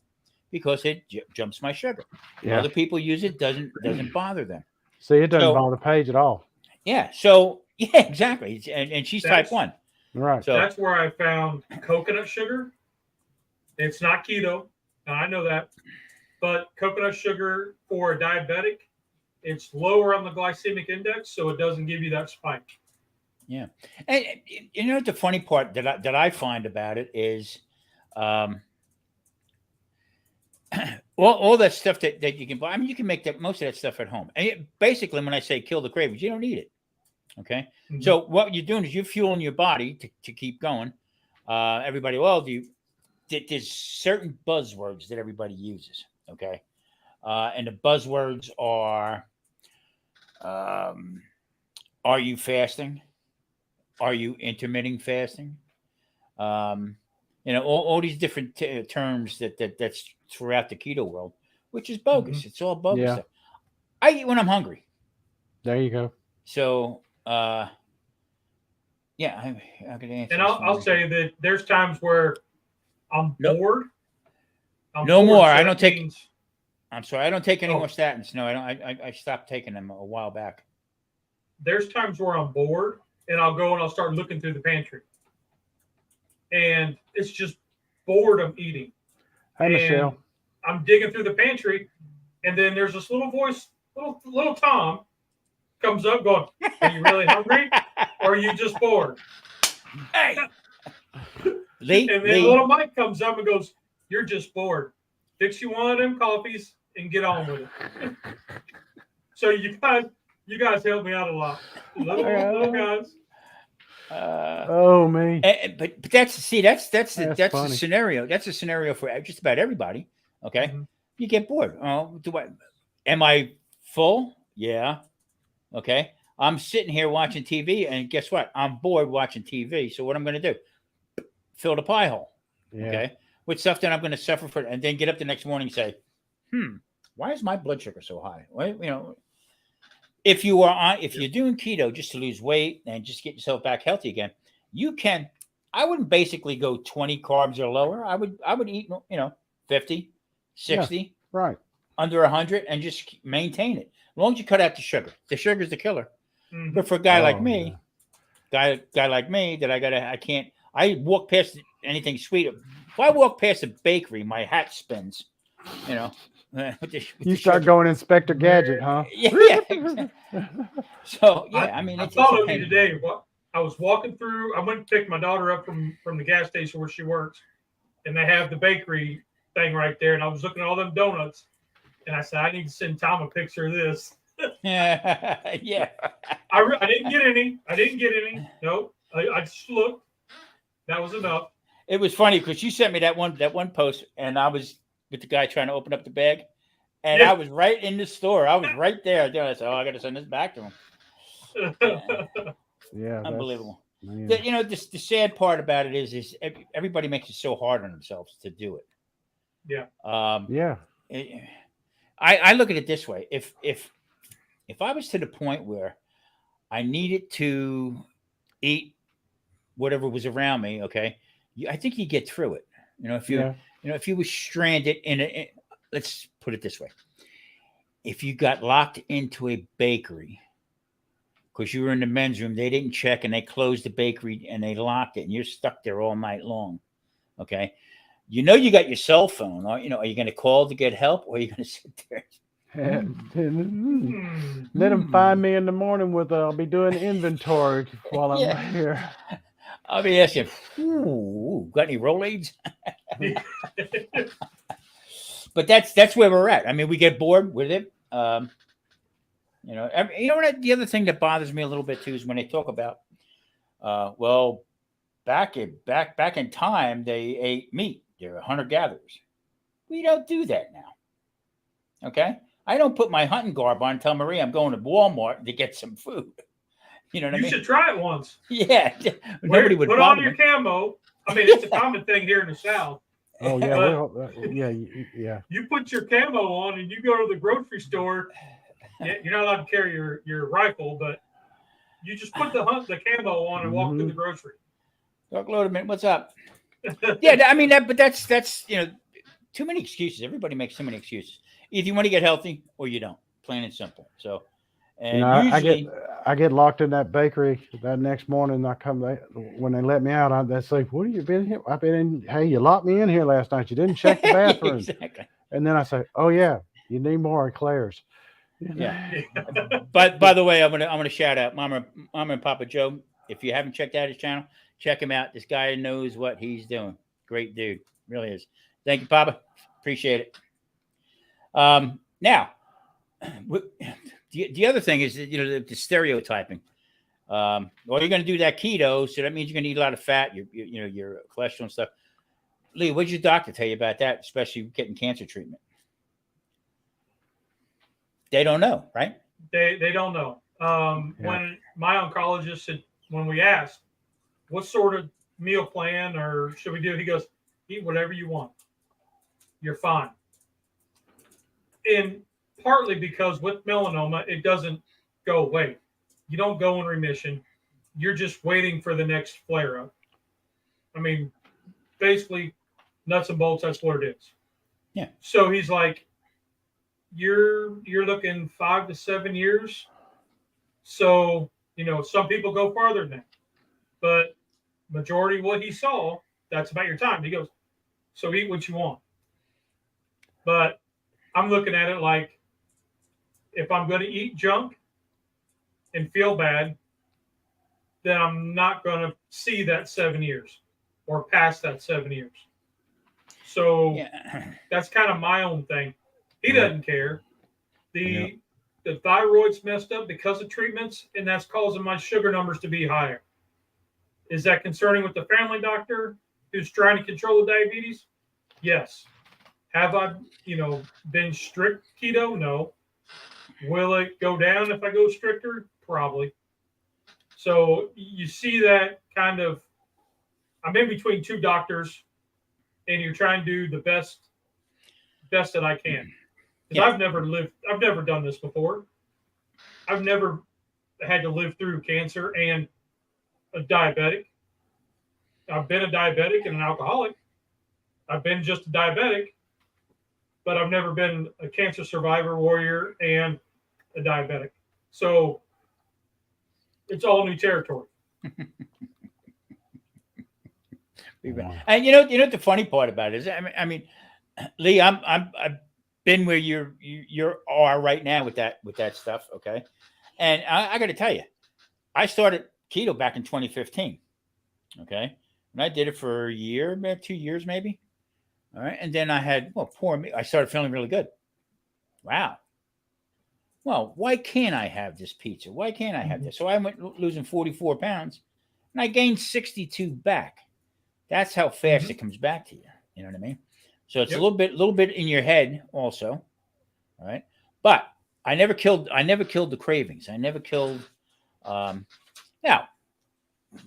because it jumps my sugar. Yeah. Other people use it, doesn't bother them. See, it doesn't bother Paige at all. Yeah. So yeah, exactly. And she's type 1. Right. So that's where I found coconut sugar. It's not keto. and I know that. But coconut sugar for a diabetic, it's lower on the glycemic index, so it doesn't give you that spike. Yeah, and you know the funny part that I find about it is, all that stuff that you can buy. I mean, you can make that most of that stuff at home. And basically, when I say kill the cravings, you don't need it. Okay, so what you're doing is you're fueling your body to keep going. Everybody, there's certain buzzwords that everybody uses. Okay, and the buzzwords are you fasting? Are you intermittent fasting? All these different terms that's throughout the keto world, which is bogus. It's all bogus stuff. I eat when I'm hungry. There you go. So, I could answer. And I'll say that there's times where I'm bored. No more. I don't take. I'm sorry. I don't take any more statins. No, I don't. I stopped taking them a while back. There's times where I'm bored, and I'll go and I'll start looking through the pantry, and it's just boredom eating. Hey, Michelle. I'm digging through the pantry, and then there's this little voice, little Tom, comes up going, "Are you really hungry, or are you just bored?" Hey. And then little Mike comes up and goes, "You're just bored. Fix you one of them coffees and get on with it." So you guys help me out a lot, little guys. Me. But that's the funny. scenario. That's a scenario for just about everybody. Okay, you get bored. Oh, am I full? Yeah. Okay, I'm sitting here watching TV, and guess what? I'm bored watching TV. So what I'm going to do? Fill the pie hole. Yeah. Okay, with stuff that I'm going to suffer for, and then get up the next morning and say, why is my blood sugar so high? Well, if you're doing keto just to lose weight and just get yourself back healthy again, you can. I wouldn't basically go 20 carbs or lower. I would eat 50, 60, right, under 100, and just maintain it. As long as you cut out the sugar. The sugar's the killer. But for a guy like me, guy like me, I walk past anything sweet. If I walk past a bakery, my hat spins. You start going Inspector Gadget, huh? Yeah. So I thought of you today. I was walking through. I went to pick my daughter up from the gas station where she works, and they have the bakery thing right there. And I was looking at all them donuts, and I said, I need to send Tom a picture of this. Yeah. I didn't get any. Nope. I just looked. That was enough. It was funny because you sent me that one post, and I was with the guy trying to open up the bag, and I was right in the store. I was right there. I said, I got to send this back to him. Yeah, unbelievable. The sad part about it is everybody makes it so hard on themselves to do it. Yeah. I look at it this way: if I was to the point where I needed to eat whatever was around me, okay, I think you get through it. If you were stranded let's put it this way: if you got locked into a bakery because you were in the men's room, they didn't check and they closed the bakery and they locked it, and you're stuck there all night long. Okay, you got your cell phone. Are you going to call to get help, or are you going to sit there? Let them find me in the morning I'll be doing inventory while I'm here. I'll be asking, got any Rolaids? But that's where we're at. I mean, we get bored with it. The other thing that bothers me a little bit too is when they talk about, back in time they ate meat. They were hunter-gatherers. We don't do that now. Okay, I don't put my hunting garb on and tell Marie I'm going to Walmart to get some food. You know what I mean? You should try it once. Yeah, nobody would put on your camo. I mean, it's a common thing here in the South. Oh yeah, yeah. You put your camo on and you go to the grocery store. You're not allowed to carry your rifle, but you just put the camo on and walk through the grocery. Dark Loderman, what's up? Yeah, I mean but that's too many excuses. Everybody makes too many excuses. Either you want to get healthy or you don't. Plain and simple. So, And You know, usually, I get locked in that bakery that next morning. When they let me out, they say, "What have you been here? I've been in. Hey, you locked me in here last night. You didn't check the bathroom." exactly. And then I say, "Oh yeah, you need more eclairs." Yeah. But by the way, I'm gonna shout out Mama and Papa Joe. If you haven't checked out his channel, check him out. This guy knows what he's doing. Great dude, really is. Thank you, Papa. Appreciate it. Now, the other thing is that, the stereotyping. Well, you're going to do that keto, so that means you're going to eat a lot of fat, your cholesterol and stuff. Lee, what did your doctor tell you about that, especially getting cancer treatment? They don't know, right? They don't know. When my oncologist said, when we asked, what sort of meal plan or should we do, he goes, eat whatever you want. You're fine. And partly because with melanoma, it doesn't go away. You don't go in remission. You're just waiting for the next flare up. I mean, basically, nuts and bolts, that's what it is. Yeah. So he's like, you're looking 5 to 7 years. So, some people go farther than that. But majority of what he saw, that's about your time. He goes, so eat what you want. But I'm looking at it like, if I'm going to eat junk and feel bad, then I'm not going to see that 7 years or past that 7 years. So that's kind of my own thing. He doesn't care. The thyroid's messed up because of treatments, and that's causing my sugar numbers to be higher. Is that concerning with the family doctor who's trying to control the diabetes? Yes. Have I, been strict keto? No. Will it go down if I go stricter? Probably. So you see that kind of, I'm in between two doctors, and you're trying to do the best that I can. Because I've never done this before. I've never had to live through cancer and a diabetic. I've been a diabetic and an alcoholic. I've been just a diabetic, but I've never been a cancer survivor, warrior, and a diabetic. So it's all new territory. And you know what the funny part about it is? I mean, Lee, I've been where you are right now with that stuff, okay? And I got to tell you, I started keto back in 2015, okay? And I did it for a year, maybe 2 years, maybe. All right, and then I had poor me. I started feeling really good. Wow. Well, why can't I have this pizza? Why can't I have this? So I went losing 44 pounds, and I gained 62 back. That's how fast it comes back to you. You know what I mean? So it's a little bit in your head also. All right. But I never killed the cravings. I never killed now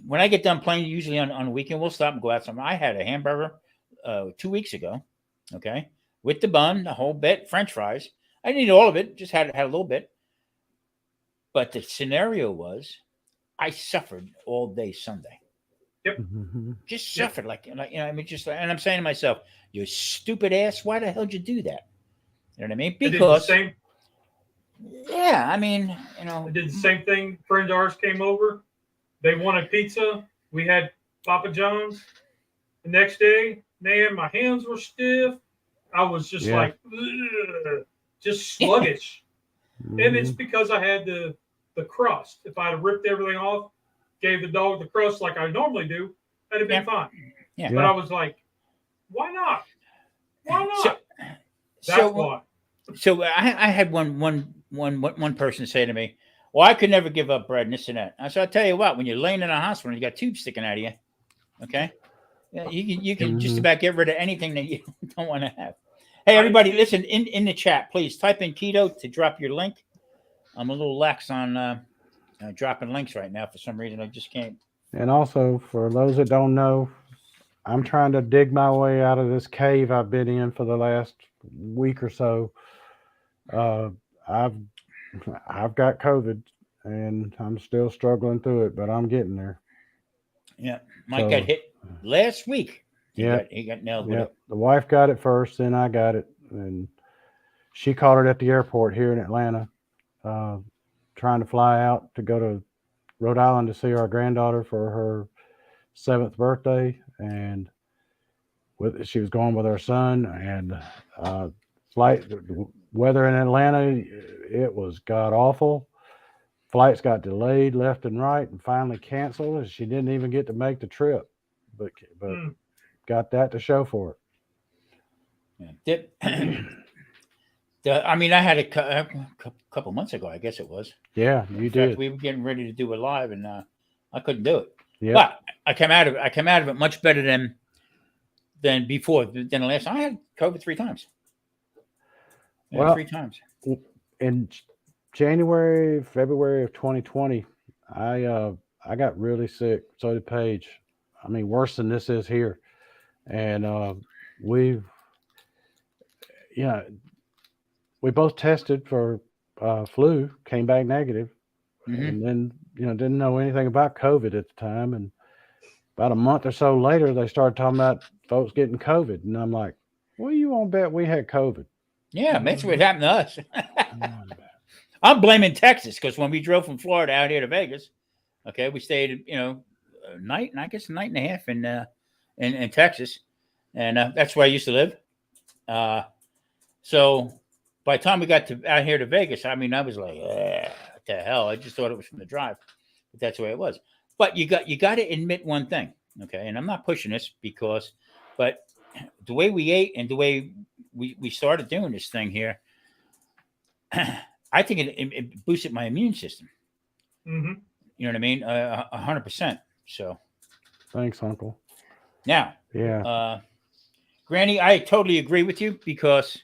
when I get done playing, usually on a weekend, we'll stop and go out somewhere. I had a hamburger 2 weeks ago, okay, with the bun, the whole bit, French fries. I didn't eat all of it, just had a little bit. But the scenario was I suffered all day Sunday. Yep. Just suffered and I'm saying to myself, you stupid ass, why the hell did you do that? You know what I mean? Because I did the same thing. Friends of ours came over. They wanted pizza. We had Papa John's. The next day, man, my hands were stiff. I was just just sluggish. And it's because I had the crust. If I had ripped everything off, gave the dog the crust like I normally do, that'd have been fine. Yeah. But I was like, why not? Why not? That's why. So I had one person say to me, well, I could never give up bread and this and that. I said, I'll tell you what, when you're laying in a hospital and you got tubes sticking out of you, okay? You can just about get rid of anything that you don't want to have. Hey, everybody, listen, in the chat, please type in keto to drop your link. I'm a little lax on dropping links right now for some reason. I just can't. And also, for those that don't know, I'm trying to dig my way out of this cave I've been in for the last week or so. I've got COVID, and I'm still struggling through it, but I'm getting there. Yeah, Mike got hit last week. He got nailed with it. The wife got it first, then I got it, and she caught it at the airport here in Atlanta. trying to fly out to go to Rhode Island to see our granddaughter for her 7th birthday, and she was going with her son, and flight weather in Atlanta, it was god awful. Flights got delayed left and right, and finally canceled, and she didn't even get to make the trip, but got that to show for it. I mean, I had a couple months ago, I guess it was. Yeah, you did. We were getting ready to do it live, and I couldn't do it. Yep. But I came out of it much better than before. Than the last time. I had COVID 3 times. Well, 3 times. In January, February of 2020, I got really sick. So did Paige. I mean, worse than this is here. And we both tested for flu, came back negative, and then didn't know anything about COVID at the time. And about a month or so later, they started talking about folks getting COVID, and I'm like, "Well, you won't bet we had COVID." Yeah, that's what happened to us. I'm blaming Texas because when we drove from Florida out here to Vegas, okay, we stayed a night and a half in Texas, and that's where I used to live. So by the time we got out here to Vegas, I mean, I was like, what the hell? I just thought it was from the drive, but that's the way it was. But you got to admit one thing, okay? And I'm not pushing this but the way we ate and the way we started doing this thing here, I think it boosted my immune system. Mm-hmm. You know what I mean? 100%. So, thanks, Uncle. Now, yeah, Granny, I totally agree with you because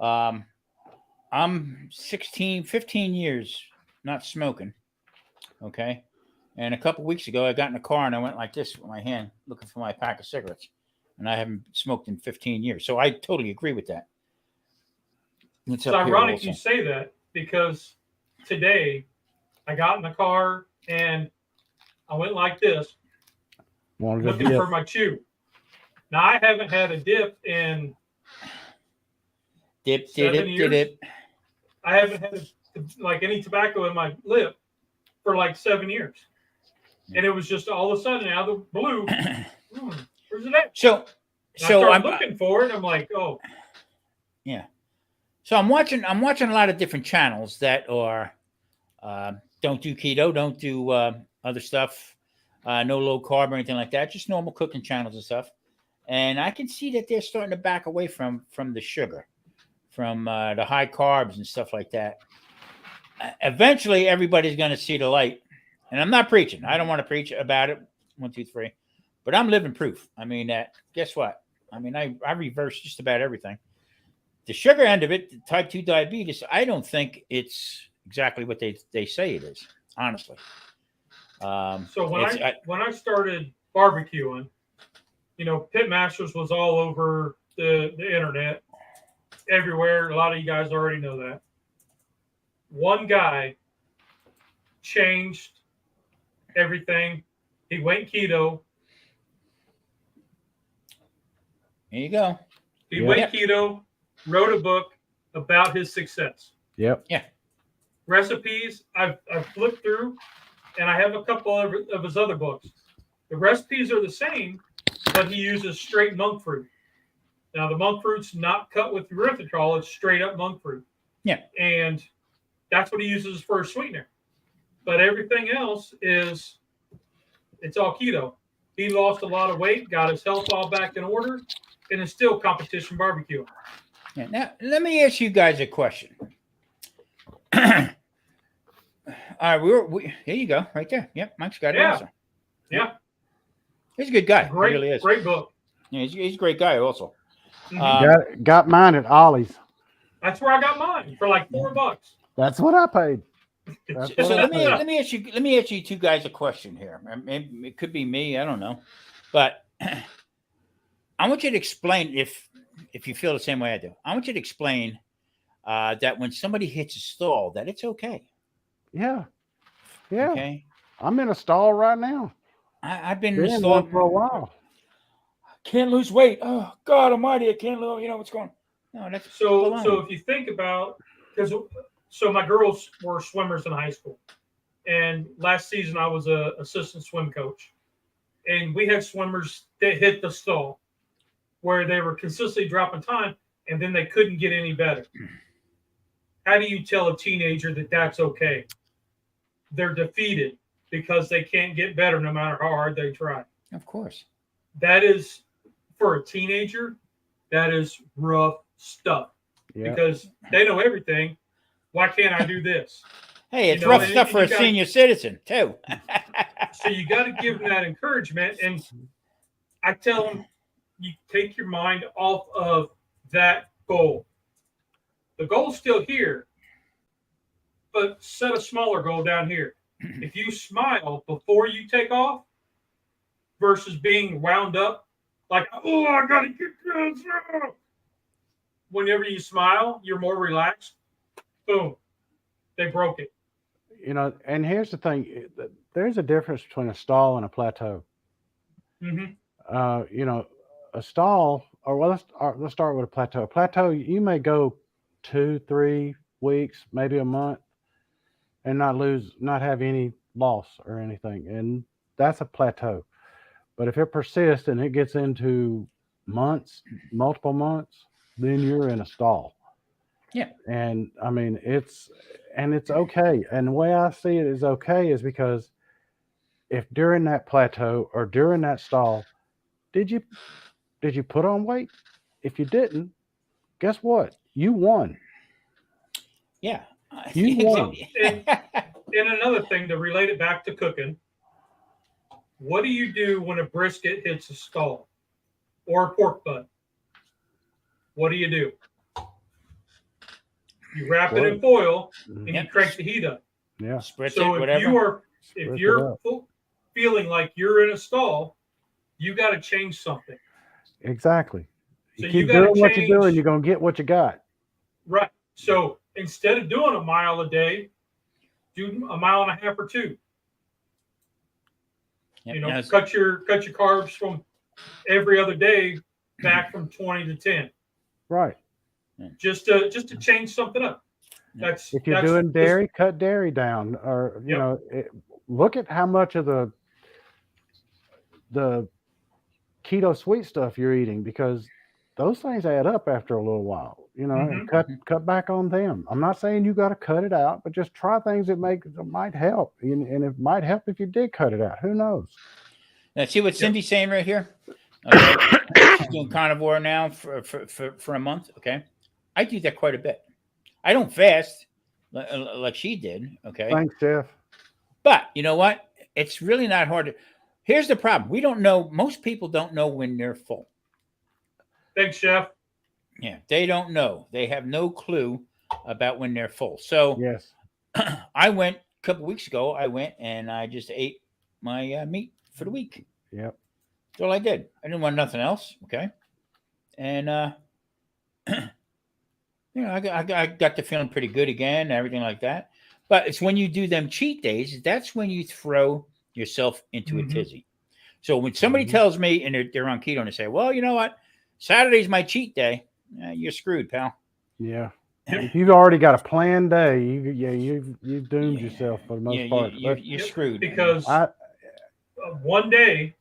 I'm 15 years not smoking. Okay. And a couple weeks ago, I got in the car and I went like this with my hand looking for my pack of cigarettes. And I haven't smoked in 15 years. So I totally agree with that. It's ironic you say that because today I got in the car and I went like this, looking for my chew. Now, I haven't had a dip in 7 years. I haven't had any tobacco in my lip for like 7 years. And it was just all of a sudden out of the blue, where's it at? So I'm looking for it. I'm like, oh. Yeah. So I'm watching a lot of different channels that are don't do keto, don't do other stuff, no low carb or anything like that, just normal cooking channels and stuff. And I can see that they're starting to back away from the sugar, from the high carbs and stuff like that. Eventually, everybody's going to see the light. And I'm not preaching. I don't want to preach about it. 1, 2, 3. But I'm living proof. I mean, guess what? I mean, I reverse just about everything. The sugar end of it, the type 2 diabetes, I don't think it's exactly what they say it is, honestly. So when I started barbecuing, Pitmasters was all over the internet, everywhere. A lot of you guys already know that. One guy changed everything. He went keto. There you go. He went keto, wrote a book about his success. Yep. Yeah. Recipes, I've flipped through, and I have a couple of his other books. The recipes are the same, but he uses straight monk fruit. Now, the monk fruit's not cut with erythritol. It's straight up monk fruit. Yeah. And that's what he uses for a sweetener. But everything else it's all keto. He lost a lot of weight, got his health all back in order, and is still competition barbecue. Yeah. Now, let me ask you guys a question. All right, here you go, right there. Yep, Mike's got it also. Yeah. He's a good guy. Great, he really is. Great book. Yeah, he's a great guy also. Mm-hmm. Got mine at Ollie's. That's where I got mine for like $4. That's what I paid. So let me ask you two guys a question here. Maybe it could be me, I don't know, but I want you to explain if you feel the same way I do. I want you to explain that when somebody hits a stall, that it's okay. Yeah. Okay. I'm in a stall right now. I've been in a stall for a while. Can't lose weight. Oh God Almighty! I can't lose. What's going on? No, that's so if you think about, because So my girls were swimmers in high school. And last season I was a assistant swim coach. And we had swimmers that hit the stall where they were consistently dropping time and then they couldn't get any better. How do you tell a teenager that that's okay? They're defeated because they can't get better no matter how hard they try. Of course. That is, for a teenager, that is rough stuff because they know everything. Why can't I do this? Hey, it's rough stuff for a senior citizen too. So you got to give them that encouragement. And I tell them, you take your mind off of that goal. The goal's still here, but set a smaller goal down here. If you smile before you take off versus being wound up, like, oh, I got to get this. Whenever you smile, you're more relaxed. Boom. They broke it. You know, and here's the thing. There's a difference between a stall and a plateau. Mm-hmm. You know, a stall, or well, let's start with a plateau. A plateau, you may go 2-3 weeks, maybe a month, and not have any loss or anything. And that's a plateau. But if it persists and it gets into months, multiple months, then you're in a stall. Yeah. And I mean, it's okay. And the way I see it is okay is because if during that plateau or during that stall, did you put on weight? If you didn't, guess what? You won. Yeah. You won. And another thing to relate it back to cooking, what do you do when a brisket hits a stall or a pork butt? What do? You wrap it in foil and you crank the heat up. Yeah. Spritz so it, whatever. If you're feeling like you're in a stall, you got to change something. Exactly. So you keep doing what you're doing, you're going to get what you got. Right. So instead of doing a mile a day, do a mile and a half or two. Yep, you know, cut your carbs from every other day back from 20 to 10. Right. Just to change something up. That's if you're doing dairy, cut dairy down, or you know, look at how much of the keto sweet stuff you're eating, because those things add up after a little while. You know, and cut back on them. I'm not saying you got to cut it out, but just try things that might help, and it might help if you did cut it out. Who knows? Now, see what Cindy's saying right here. Okay, she's doing carnivore now for a month. Okay, I do that quite a bit. I don't fast like she did. Okay, thanks, Jeff. But you know what? It's really not hard. Here's the problem: we don't know. Most people don't know when they're full. Thanks, Chef. Yeah, they don't know. They have no clue about when they're full. So yes, I went a couple weeks ago. I went and I just ate my meat for the week. Yep. That's all I did. I didn't want nothing else. Okay. And, you know, I got to feeling pretty good again and everything like that. But it's when you do them cheat days, that's when you throw yourself into a tizzy. So when somebody tells me and they're on keto and they say, well, you know what? Saturday's my cheat day. You're screwed, pal. Yeah. If you've already got a planned day, you've doomed yourself for the most part. You're screwed. Because one day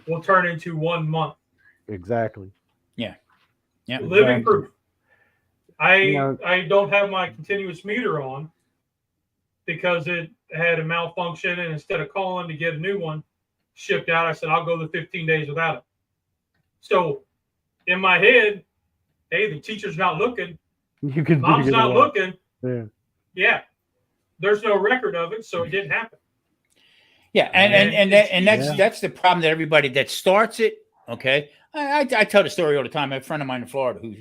will turn into 1 month. Exactly. Yeah. Yeah. Living proof. I don't have my continuous meter on because it had a malfunction, and instead of calling to get a new one shipped out, I said I'll go the 15 days without it. So in my head, hey, the teacher's not looking. Mom's not looking. Yeah. There's no record of it, so it didn't happen. Yeah, and that's the problem that everybody that starts it. Okay, I tell the story all the time. I have a friend of mine in Florida who,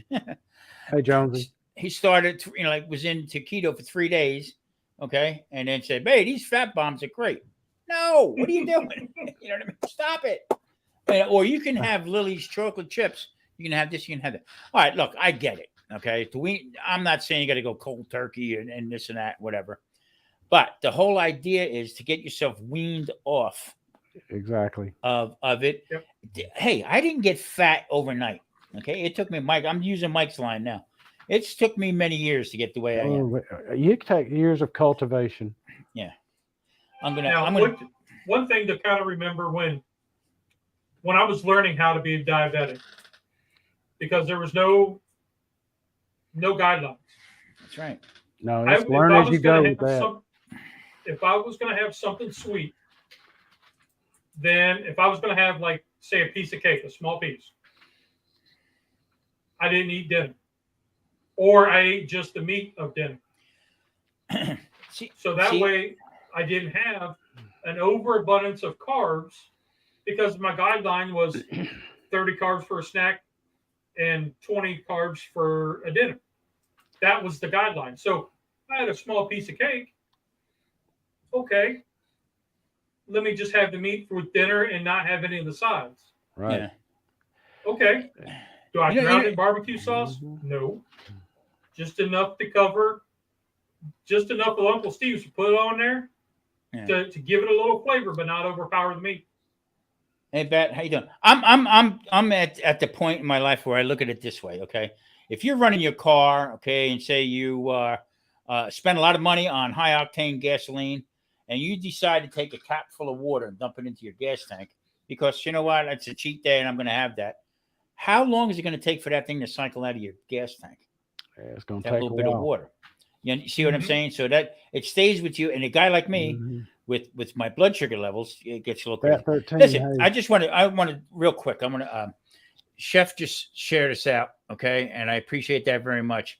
hey Jonesy, he started, you know, like was into keto for 3 days. Okay, and then said, "Hey, these fat bombs are great." No, what are you doing? You know what I mean? Stop it. Or you can have Lily's chocolate chips. You can have this. You can have that. All right, look, I get it. Okay, I'm not saying you got to go cold turkey and this and that, whatever. But the whole idea is to get yourself weaned off. Exactly. Of it. Yep. Hey, I didn't get fat overnight. Okay, it took me, Mike. I'm using Mike's line now. It's took me many years to get the way I am. You take years of cultivation. Yeah. Now, one thing to kind of remember when I was learning how to be a diabetic, because there was no guidelines. That's right. No, it's learn as you go with that. If I was going to have something sweet, then if I was going to have, like, say, a piece of cake, a small piece, I didn't eat dinner. Or I ate just the meat of dinner. So that way I didn't have an overabundance of carbs, because my guideline was 30 carbs for a snack and 20 carbs for a dinner. That was the guideline. So I had a small piece of cake. Okay. Let me just have the meat for dinner and not have any of the sides. Right. Yeah. Okay. Do I drown it in barbecue sauce? No. Just enough to cover, just enough of Uncle Steve's to put it on there to give it a little flavor, but not overpower the meat. Hey, Bat, how you doing? I'm at the point in my life where I look at it this way. Okay, if you're running your car, okay, and say you spend a lot of money on high octane gasoline, and you decide to take a cap full of water and dump it into your gas tank because you know what, it's a cheat day and I'm going to have that. How long is it going to take for that thing to cycle out of your gas tank? Yeah, it's going to take a little bit of water. You see what I'm saying? So that it stays with you. And a guy like me, with my blood sugar levels, it gets a little crazy. 13, listen, hey. I wanted real quick. I'm gonna Chef just shared us out, okay, and I appreciate that very much.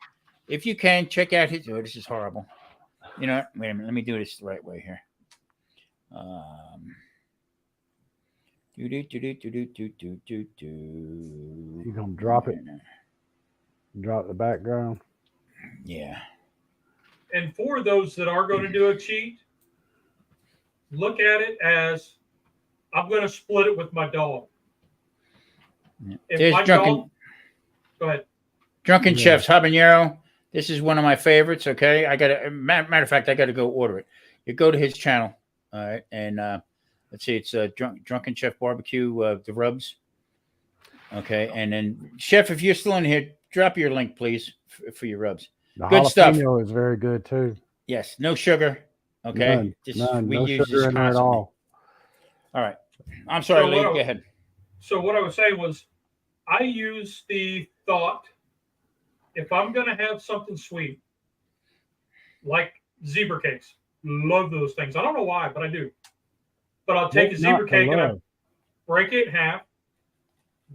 If you can check out his. Oh, this is horrible. You know what? Wait a minute. Let me do this the right way here. You gonna drop it? Drop the background. Yeah. And for those that are going to do a cheat, look at it as I'm going to split it with my dog. Yeah. If my dog, go ahead. Drunken Chef's habanero. This is one of my favorites. Okay, I got to. Matter of fact, I got to go order it. You go to his channel, all right, and let's see, it's Drunken Chef Barbecue, the rubs. Okay, and then Chef, if you're still in here, drop your link, please, for your rubs. The good stuff. Is very good too. Yes, no sugar. Okay, none. No sugar in there at all. All right, I'm sorry, Lee. Go ahead. So what I was saying was, I use the thought, if I'm going to have something sweet, like zebra cakes, love those things. I don't know why, but I do. But I'll take a zebra cake and I break it in half.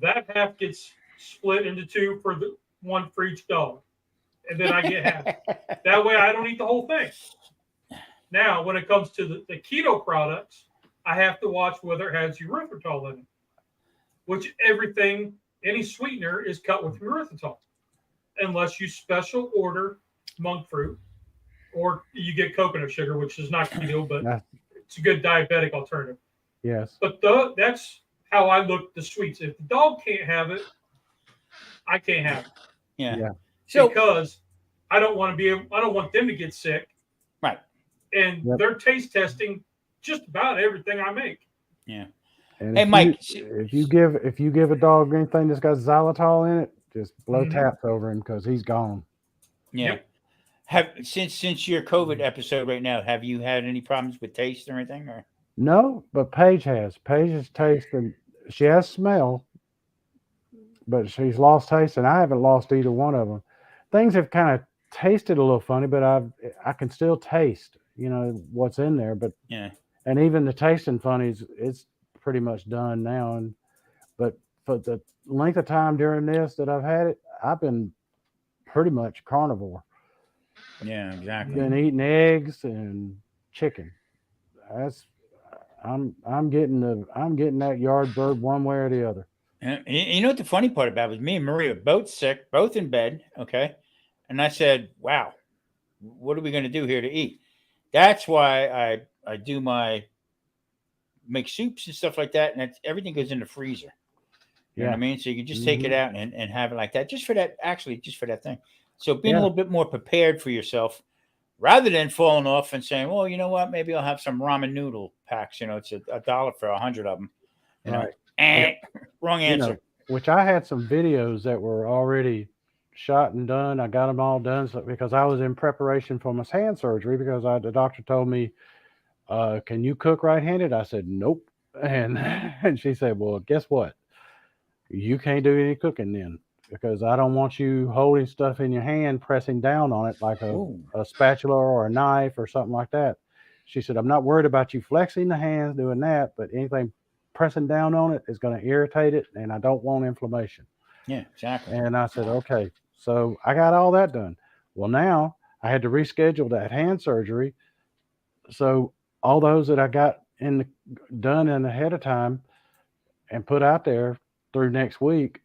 That half gets split into two one for each dog. And then I get half. That way I don't eat the whole thing. Now, when it comes to the keto products, I have to watch whether it has erythritol in it. Which any sweetener is cut with erythritol. Unless you special order monk fruit or you get coconut sugar, which is not keto, but it's a good diabetic alternative. Yes. But that's how I look at the sweets. If the dog can't have it, I can't have it. Yeah. So, because I don't want them to get sick. Right. And they're taste testing just about everything I make. Yeah. And hey, Mike, if you give a dog anything that's got xylitol in it, just blow taps over him because he's gone. Yeah. Yep. Since your COVID episode right now, have you had any problems with taste or anything? Or no, but Paige has. Paige has taste and she has smell, but she's lost taste, and I haven't lost either one of them. Things have kind of tasted a little funny, but I can still taste, what's in there. But and even the tasting funnies, it's pretty much done now. But for the length of time during this that I've had it, I've been pretty much carnivore. Yeah, exactly. Been eating eggs and chicken. I'm getting that yard bird one way or the other. And you know what the funny part about it was? Me and Maria both sick, both in bed. Okay, and I said, "Wow, what are we going to do here to eat?" That's why I do make soups and stuff like that, and everything goes in the freezer. You know what I mean? So you can just take it out and have it like that, just for that thing. So being a little bit more prepared for yourself, rather than falling off and saying, "Well, you know what? Maybe I'll have some ramen noodle packs." It's $1 for 100 of them. Right. Wrong answer. Which I had some videos that were already shot and done. I got them all done because I was in preparation for my hand surgery because the doctor told me, can you cook right-handed? I said, nope. And she said, well, guess what? You can't do any cooking then because I don't want you holding stuff in your hand, pressing down on it like a spatula or a knife or something like that. She said, I'm not worried about you flexing the hands doing that, but anything pressing down on it is going to irritate it, and I don't want inflammation. Yeah, exactly. And I said, okay. So I got all that done. Well, now I had to reschedule that hand surgery. So all those that I got done in ahead of time and put out there through next week,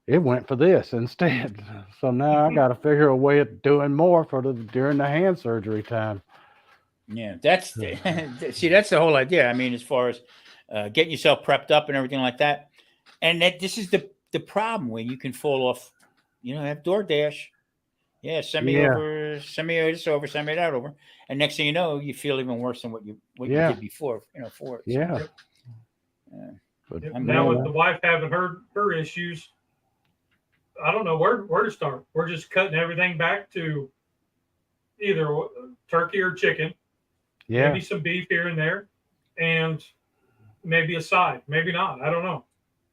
it went for this instead. So now I got to figure a way of doing more during the hand surgery time. Yeah, that's that's the whole idea. I mean, as far as getting yourself prepped up and everything like that, and this is the problem when you can fall off. Have DoorDash. Yeah, send me over, send me this over, send me that over, and next thing you know, you feel even worse than what you did before. For it. Yeah. But now with the wife having her issues, I don't know where to start. We're just cutting everything back to either turkey or chicken. Yeah. Maybe some beef here and there, and maybe a side. Maybe not. I don't know.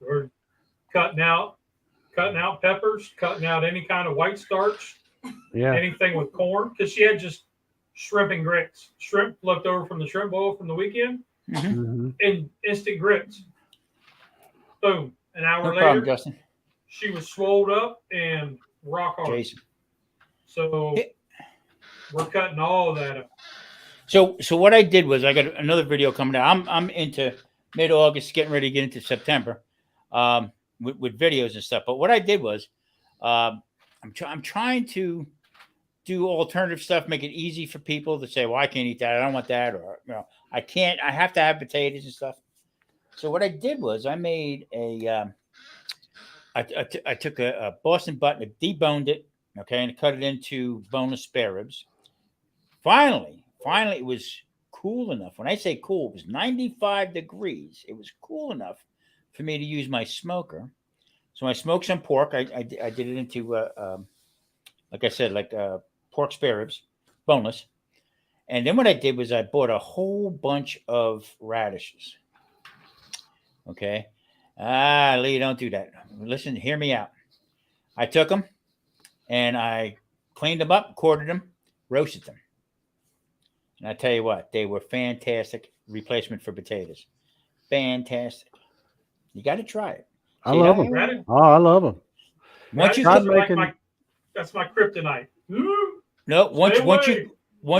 We're cutting out peppers, cutting out any kind of white starch. Yeah. Anything with corn, because she had just shrimp and grits. Shrimp left over from the shrimp boil from the weekend, and instant grits. Boom. An hour later, problem, Justin. She was swolled up and rock hard. Jason. So we're cutting all of that up. So what I did was I got another video coming out. I'm into mid-August, getting ready to get into September, with videos and stuff. But what I did was, I'm trying to do alternative stuff, make it easy for people to say, well, I can't eat that. I don't want that. Or, I can't, I have to have potatoes and stuff. So what I did was I made I took a Boston butt and deboned it. Okay. And cut it into boneless spare ribs. Finally, it was cool enough. When I say cool, it was 95 degrees. It was cool enough for me to use my smoker. So I smoked some pork. I did it into, like I said, pork spare ribs, boneless. And then what I did was I bought a whole bunch of radishes. Okay. Lee, don't do that. Listen, hear me out. I took them and I cleaned them up, quartered them, roasted them. And I tell you what, they were fantastic replacement for potatoes. Fantastic. You got to try it. I love them. Oh, I love them. Once you cook, that's my kryptonite. No, once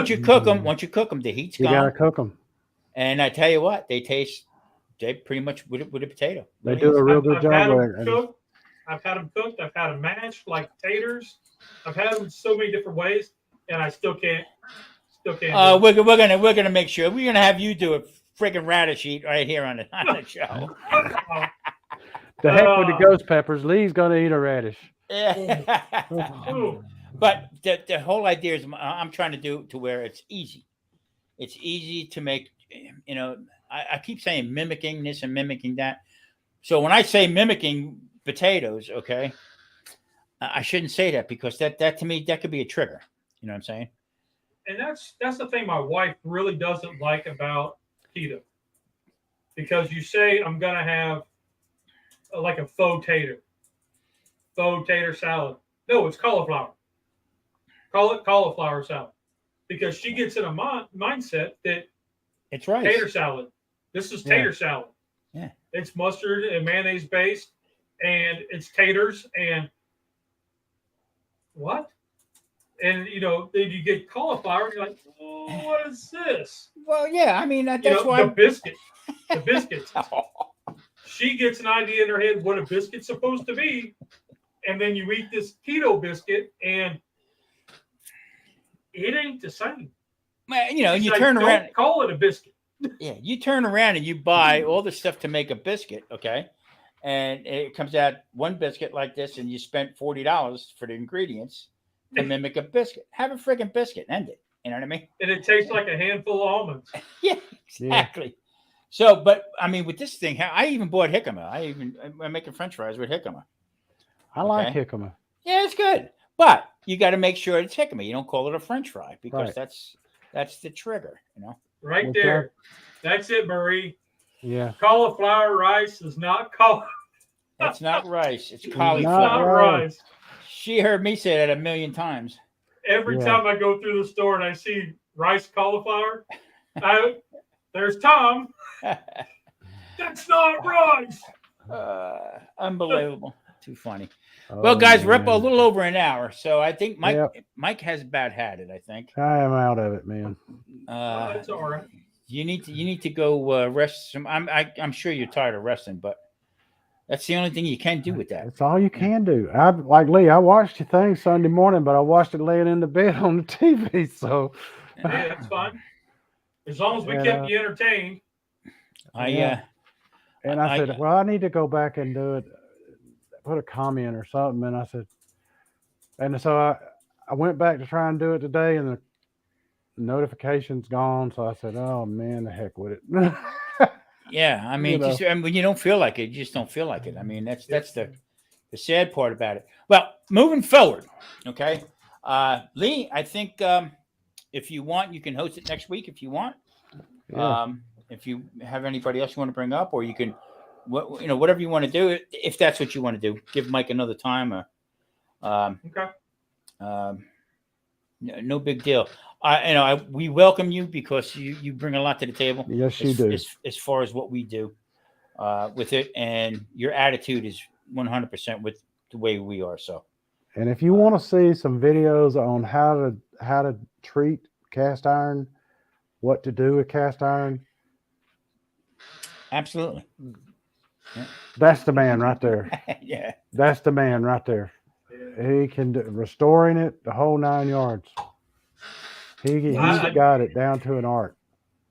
you cook them, the heat's gone. You gotta cook them. And I tell you what, they pretty much with a potato. They do a real good job. I've had them cooked. I've had them mashed like taters. I've had them so many different ways, and I still can't. We're gonna make sure we're gonna have you do a friggin' radish eat right here on the show. The heck with the ghost peppers. Lee's gonna eat a radish. Yeah. But the whole idea is I'm trying to do it to where it's easy. It's easy to make. I keep saying mimicking this and mimicking that. So when I say mimicking potatoes, okay, I shouldn't say that because that to me that could be a trigger. You know what I'm saying? And that's the thing my wife really doesn't like about keto, because you say I'm gonna have like a faux tater salad. No, it's cauliflower. Call it cauliflower salad, because she gets in a mindset that it's rice. Tater salad. This is tater salad. Yeah, it's mustard and mayonnaise based, and it's taters and what? And then you get cauliflower. And you're like, oh, what is this? Well, yeah, I mean that's why the biscuits. She gets an idea in her head what a biscuit's supposed to be, and then you eat this keto biscuit, and it ain't the same. You turn around. Don't call it a biscuit. Yeah, you turn around and you buy all the stuff to make a biscuit, okay? And it comes out one biscuit like this, and you spent $40 for the ingredients to mimic a biscuit. Have a friggin' biscuit, end it. You know what I mean? And it tastes like a handful of almonds. Yeah, exactly. Yeah. So, but I mean, with this thing, I even bought jicama. I'm making French fries with jicama. I like jicama. Yeah, it's good. But you got to make sure it's jicama. You don't call it a French fry because Right. that's the trigger, you know. Right With there. That's it, Marie. Yeah. Cauliflower rice is not cauliflower. That's not rice. It's It's cauliflower. not rice. She heard me say that 1,000,000 times. Every Yeah. time I go through the store and I see rice cauliflower, there's Tom. That's not rice. Unbelievable. Too funny. Oh, Well, guys, we're up a man. little over an hour, so I think Mike Yep. Mike has about had it. I think. I am out of it, man. That's all right. You need to go rest some. I'm sure you're tired of resting, but that's the only thing you can do with that. That's all you can do. I like Lee. I watched your thing Sunday morning, but I watched it laying in the bed on the TV. So Hey, that's fine. As long as we And, kept you entertained. Yeah. and I said, well, I need to go back and do it. Put a comment or something, and I said, and so I went back to try and do it today, and the notification's gone. So I said, oh man, the heck with it. Yeah, I mean, You know. just when you don't feel like it, you just don't feel like it. I mean, that's the sad part about it. Well, moving forward, okay, Lee, I think if you want, you can host it next week if you want. Yeah. If you have anybody else you want to bring up, or you can, whatever you want to do, if that's what you want to do, give Mike another time, or Okay. no big deal. We welcome you because you bring a lot to the table. Yes, you do. As far as what we do with it, and your attitude is 100% with the way we are. So, And if you want to see some videos on how to treat cast iron, what to do with cast iron, absolutely, that's the man right there. yeah. That's the man right there. He can do restoring it, the whole 9 yards. He's got it down to an art.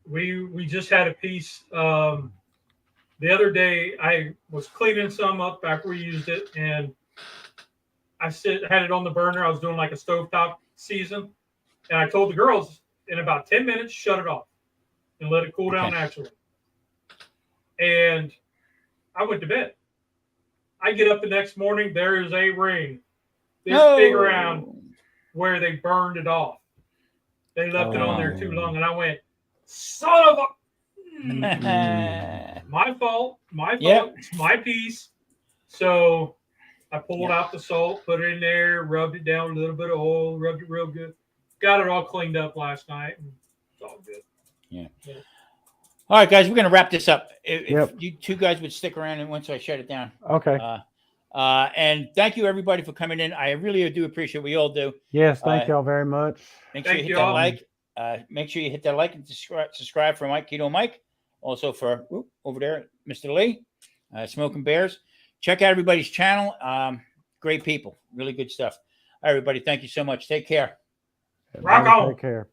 We just had a piece the other day. I was cleaning some up after we used it, and I had it on the burner. I was doing like a stovetop season, and I told the girls in about 10 minutes, shut it off and let it cool down naturally. And I went to bed. I get up the next morning. There is a ring this big around where they burned it off. They left it on there too long, and I went, son of a... My fault. Yep. It's my piece. So I pulled out the salt, put it in there, rubbed it down, a little bit of oil, rubbed it real good. Got it all cleaned up last night, and it's all good. Yeah. All right, guys, we're going to wrap this up. If you two guys would stick around and once I shut it down. Okay. And thank you, everybody, for coming in. I really do appreciate it. We all do. Yes, thank y'all very much. Make sure you hit that like. Make sure you hit that like and subscribe for Mike Keto Mike. Also for over there, Mr. Lee, Smoking Bears. Check out everybody's channel. Great people. Really good stuff. All right, everybody. Thank you so much. Take care. Rock on. Take care.